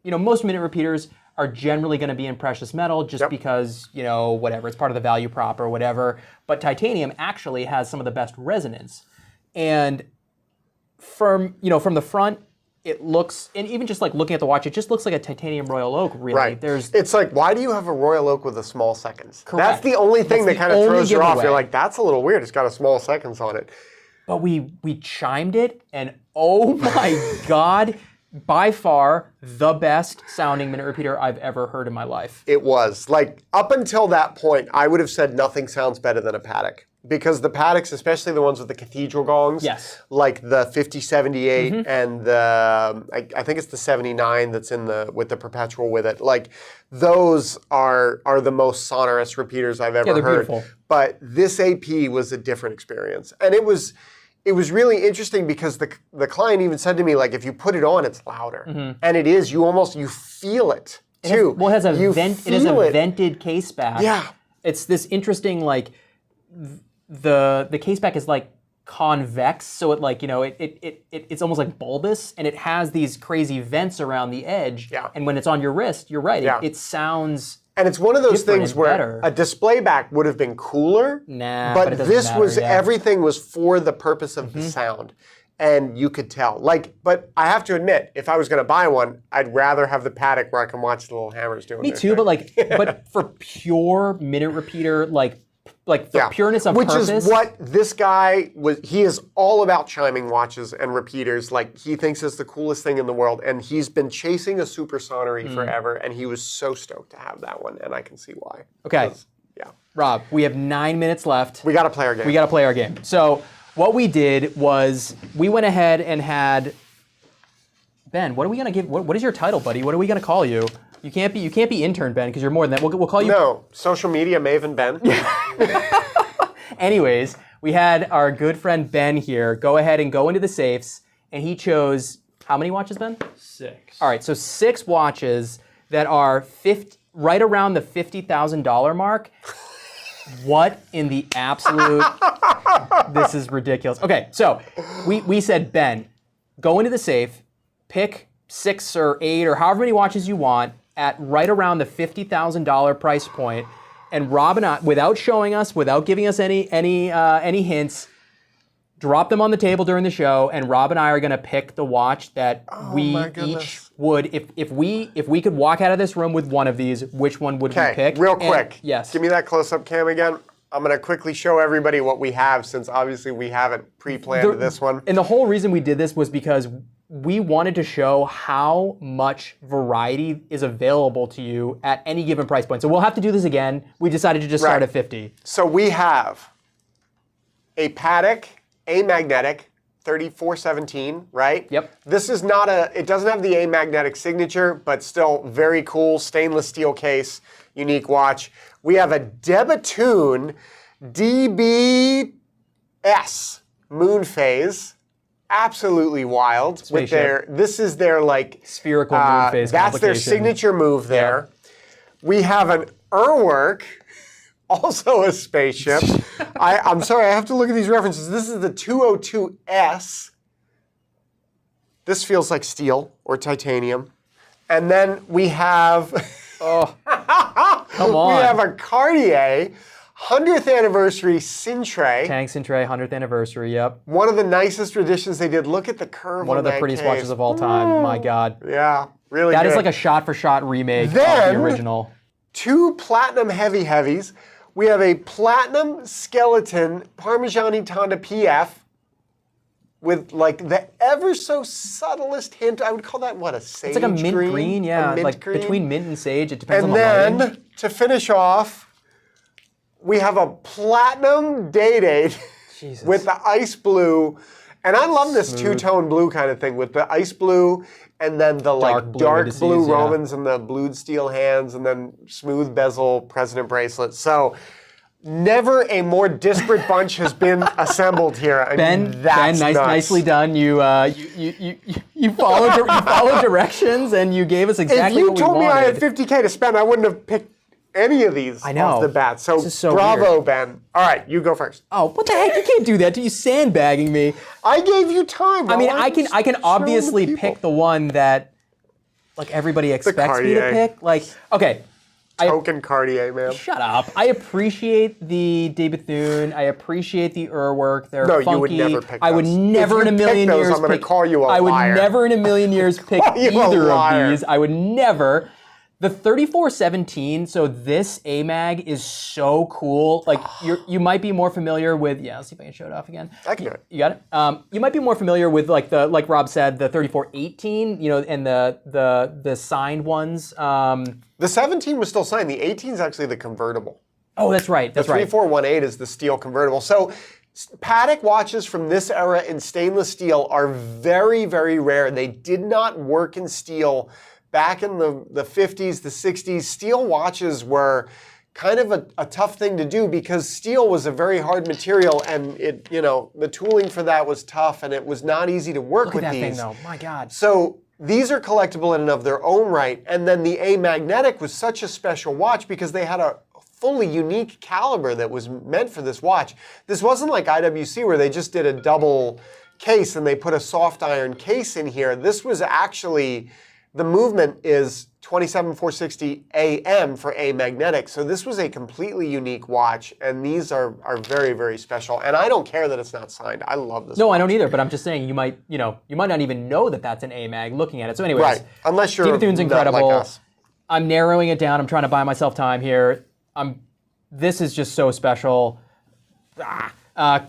most minute repeaters are generally going to be in precious metal just because, whatever, it's part of the value prop or whatever. But titanium actually has some of the best resonance. And from the front, it looks, and even just like looking at the watch, it just looks like a titanium Royal Oak, really. Right. It's like, why do you have a Royal Oak with a small seconds? Correct. That's the only thing that kind of throws you off. giveaway. You're like, that's a little weird. It's got a small seconds on it. But we chimed it, and oh my God, by far the best sounding minute repeater I've ever heard in my life. It was. Like, up until that point, I would have said nothing sounds better than a Patek. Because the Pateks, especially the ones with the cathedral gongs, Yes. like the 5078 and the, I think it's the 79 that's in the, with the perpetual with it, like those are the most sonorous repeaters I've ever they're heard. beautiful. But this AP was a different experience. And it was really interesting because the client even said to me, like, if you put it on, it's louder. And it is, you feel it too. Well, it has it is a vented case back. Yeah. It's this interesting, like, the case back is like convex, so it like, it's almost like bulbous, and it has these crazy vents around the edge. Yeah. And when it's on your wrist, you're right, Yeah. it sounds. And it's one of those different things and where better. a display back would have been cooler, Nah, but it doesn't this matter, was, yeah. everything was for the purpose of the sound. And you could tell. Like, but I have to admit, if I was going to buy one, I'd rather have the Patek where I can watch the little hammers doing Me their too, thing. but like, but for pure minute repeater, like for pureness of Which purpose. is what this guy was. He is all about chiming watches and repeaters. Like, he thinks it's the coolest thing in the world, and he's been chasing a supersonnery forever, and he was so stoked to have that one, and I can see why. Okay. Yeah. Rob, we have 9 minutes left. We got to play our game. We got to play our game. So what we did was we went ahead and had Ben. What are we gonna give? What is your title, buddy? What are we gonna call you? You can't be intern Ben because you're more than that. We'll call you. No, social media Maven Ben. Anyways, we had our good friend Ben here go ahead and go into the safes, and he chose how many watches, Ben? 6. All right, so 6 watches that are right around the $50,000 mark. What in the absolute? This is ridiculous. Okay, so we said, Ben, go into the safe, pick 6 or 8 or however many watches you want at right around the $50,000 price point, and Rob and I, without showing us, without giving us any hints, drop them on the table during the show, and Rob and I are going to pick the watch that we each would, if we could walk out of this room with one of these, which one would we Okay, pick? real quick. Yes. Give me that close-up cam again. I'm going to quickly show everybody what we have, since obviously we haven't pre-planned this one. And the whole reason we did this was because we wanted to show how much variety is available to you at any given price point. So we'll have to do this again. We decided to just start at 50. So we have a Patek, a magnetic, 3417, right? Yep. This is not it doesn't have the A magnetic signature, but still very cool, stainless steel case, unique watch. We have a Debatoon DBS moon phase. Absolutely wild. With this is their like spherical moon phase that's their complication. signature move there. We have an Urwerk, also a spaceship. I'm sorry, I have to look at these references. This is the 202S. This feels like steel or titanium. And then we have Come on. we have a Cartier 100th anniversary Cintre. Tank Cintre 100th anniversary, yep. One of the nicest editions they did. Look at the curve One on of the that prettiest case. watches of all time. My God. Yeah, really That good. is like a shot-for-shot remake of Then- the original. 2 platinum heavies. We have a platinum skeleton Parmigiani Tanda PF with like the ever so subtlest hint. I would call that what, a sage It's like a mint green, yeah. A mint Like green. between mint and sage, it depends And on the then lighting. to finish off, we have a platinum Day-Date Jesus. with the ice blue. And I love this two-tone blue kind of thing with the ice blue and then the like dark indices, blue yeah. Romans and the blued steel hands and then smooth bezel president bracelet. So never a more disparate bunch has been assembled here. I mean, that's nuts. Nicely done. You followed directions and you gave us exactly If you what we told me I had wanted. $50K to spend, I wouldn't have picked any of these I know. off the bat. So, This is so bravo, weird. Ben. All right, you go first. Oh, what the heck? You can't do that. You sandbagging me. I gave you time. I mean, Roland. I can Show obviously the people. pick the one that like everybody expects me to Cartier. pick. Like, okay, token Cartier, man. Shut up. I appreciate the De Bethune. I appreciate the work. They're funky. You would never pick those. I would never in a million years I'm going to call you a liar. I would never in a million years pick either of these. I would never. The 3417, so this AMAG is so cool. Like, you might be more familiar with, let's see if I can show it off again. I can do it. You got it? You might be more familiar with, like Rob said, the 3418, and the signed ones. The 17 was still signed. The 18 is actually the convertible. Oh, that's right. That's right. The 3418 is the steel convertible. So Patek watches from this era in stainless steel are very, very rare. They did not work in steel. Back in the 50s, the 60s, steel watches were kind of a tough thing to do because steel was a very hard material and the tooling for that was tough and it was not easy to work with these. Look at that thing though, my God. So these are collectible in and of their own right. And then the A Magnetic was such a special watch because they had a fully unique caliber that was meant for this watch. This wasn't like IWC where they just did a double case and they put a soft iron case in here. This was actually... The movement is 27460 AM for A Magnetic. So this was a completely unique watch, and these are very, very special. And I don't care that it's not signed. I love this watch. I don't either, but I'm just saying you might not even know that that's an AMAG looking at it. So anyways, right. Unless you're De Bethune's incredible. Like us. I'm narrowing it down. I'm trying to buy myself time here. This is just so special. I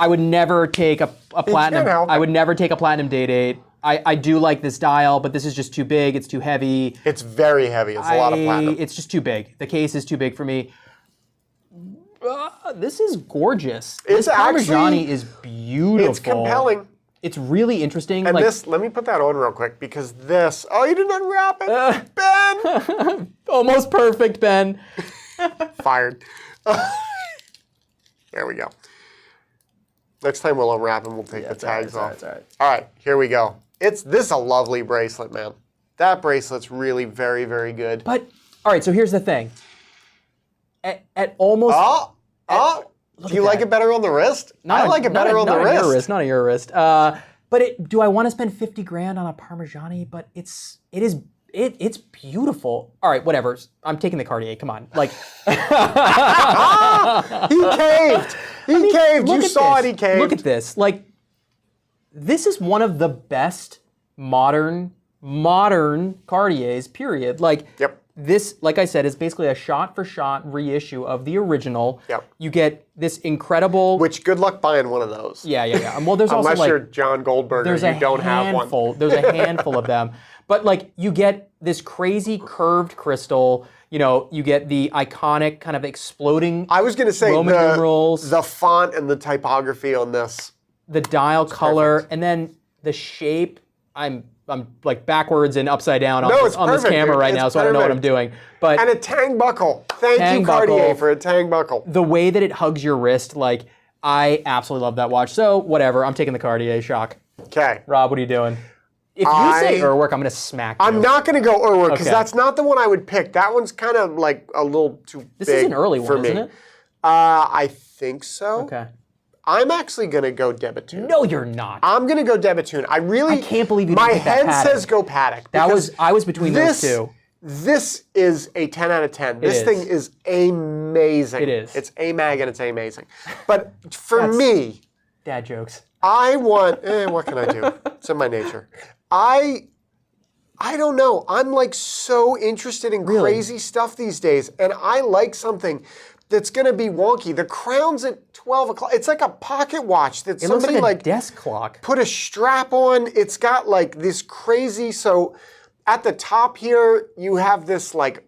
would never take a platinum. I would never take a platinum day-date. I do like this dial, but this is just too big. It's too heavy. It's very heavy. It's a lot of platinum. It's just too big. The case is too big for me. This is gorgeous. This Parmigiani is beautiful. It's compelling. It's really interesting. And let me put that on real quick because this, you didn't unwrap it. Ben! Almost perfect, Ben. Fired. There we go. Next time we'll unwrap and we'll take the tags off. All right, here we go. This is a lovely bracelet, man. That bracelet's really very, very good. But, all right, so here's the thing. At almost... Do you like it better on the wrist? I like it better on the wrist. Not on your wrist. But do I want to spend 50 grand on a Parmigiani? But it's beautiful. All right, whatever. I'm taking the Cartier. Come on. Like... He caved. He caved. You saw it. He caved. Look at this. Like, this is one of the best modern Cartiers, period. Like, this, like I said, is basically a shot-for-shot reissue of the original. Yep. You get this incredible... Which, good luck buying one of those. Yeah. Well, there's also, Unless you're John Goldberger, you don't have one. There's a handful of them. But, like, you get this crazy curved crystal... you get the iconic kind of exploding Roman numerals. The font and the typography on this. The dial color, and then the shape. I'm like backwards and upside down on this camera right now, so I don't know what I'm doing. But and a tang buckle. Thank you, Cartier, for a tang buckle. The way that it hugs your wrist, like, I absolutely love that watch. So whatever, I'm taking the Cartier. Shock. Okay. Rob, what are you doing? If you say Urwerk, I'm going to smack you. I'm not going to go Urwerk because that's not the one I would pick. That one's kind of like a little too big for me. This is an early one, isn't it? I think so. Okay. I'm actually going to go De Bethune. No, you're not. I'm going to go De Bethune. I can't believe you didn't pick that Patek. My head says go Patek. I was between those two. This is a 10 out of 10. This thing is amazing. It is. It's AMAG and it's amazing. But for me... Dad jokes. I want... what can I do? It's in my nature. I don't know. I'm like so interested in crazy stuff these days. And I like something that's going to be wonky. The crown's at 12 o'clock. It's like a pocket watch that somebody looks like a desk clock. Put a strap on. It's got like this crazy... So at the top here, you have this like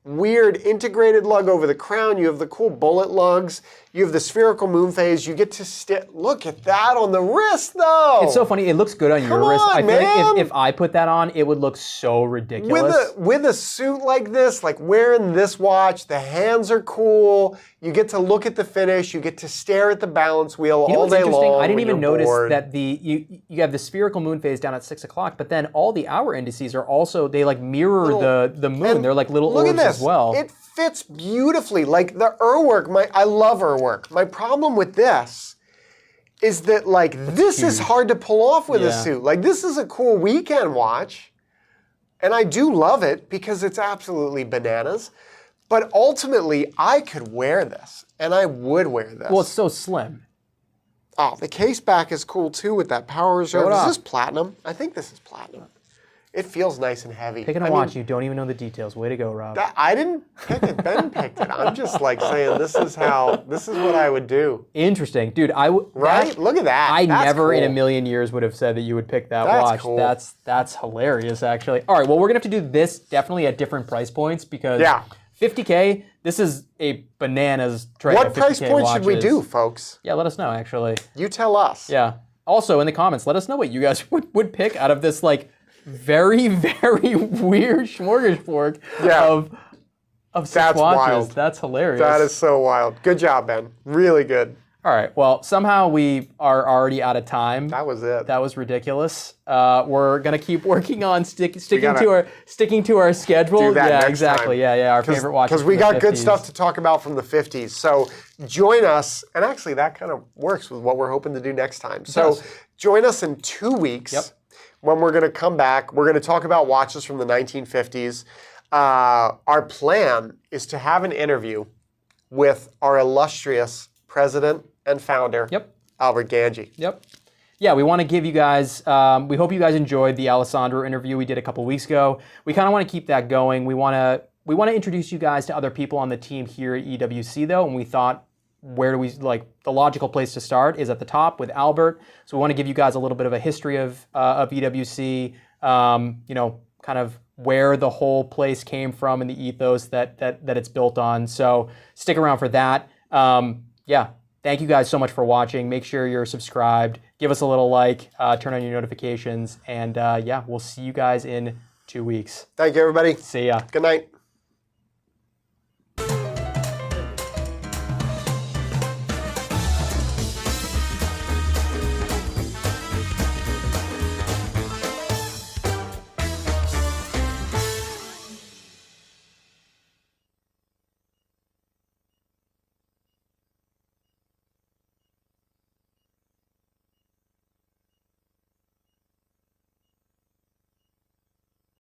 weird integrated lug over the crown. You have the cool bullet lugs. You have the spherical moon phase. You get to look at that on the wrist, though. It's so funny. It looks good on your wrist. I feel like if I put that on, it would look so ridiculous. With a suit like this, like wearing this watch, the hands are cool. You get to look at the finish. You get to stare at the balance wheel all day long. I didn't even notice that you have the spherical moon phase down at 6 o'clock, but then all the hour indices are also, they like mirror the moon. They're like little orbs as well. It fits beautifully. Like the Urwerk, I love Urwerk. My problem with this is that like this is hard to pull off with a suit. Like this is a cool weekend watch. And I do love it because it's absolutely bananas. But ultimately, I could wear this, and I would wear this. Well, it's so slim. Oh, the case back is cool too with that power reserve. Show it Is off. this platinum? I think this is platinum. It feels nice and heavy. Picking a watch, you don't even know the details. Way to go, Rob. I didn't pick it. Ben picked it. I'm just like saying this is what I would do. Interesting, dude. Right? Look at that. I That's never in a cool. million years would have said that you would pick that That's watch. cool. That's hilarious, actually. All right, well, we're gonna have to do this definitely at different price points because Yeah. 50K. This is a bananas trade. What of price 50K point should we watches. do, folks? Yeah, let us know. Actually, You tell us. yeah. Also, in the comments, let us know what you guys would pick out of this like very, very weird smorgasbord of six That's watches. wild. That's hilarious. That is so wild. Good job, Ben. Really good. All right. Well, somehow we are already out of time. That was it. That was ridiculous. We're gonna keep working on sticking gotta to our schedule. do that yeah, next exactly. time. Yeah. Our favorite watches. Because we from the got good 50s. stuff to talk about from the 50s. So join us, and actually that kind of works with what we're hoping to do next time. So does. join us in 2 weeks when we're going to come back. We're going to talk about watches from the 1950s. Our plan is to have an interview with our illustrious president and founder, Albert Ganji. Yep. Yeah, we want to give you guys, we hope you guys enjoyed the Alessandro interview we did a couple weeks ago. We kind of want to keep that going. We want to introduce you guys to other people on the team here at EWC though, and we thought the logical place to start is at the top with Albert. So we want to give you guys a little bit of a history of EWC, kind of where the whole place came from and the ethos that it's built on. So stick around for that. Thank you guys so much for watching. Make sure you're subscribed. Give us a little like, turn on your notifications, and we'll see you guys in 2 weeks. Thank you, everybody. See ya. Good night.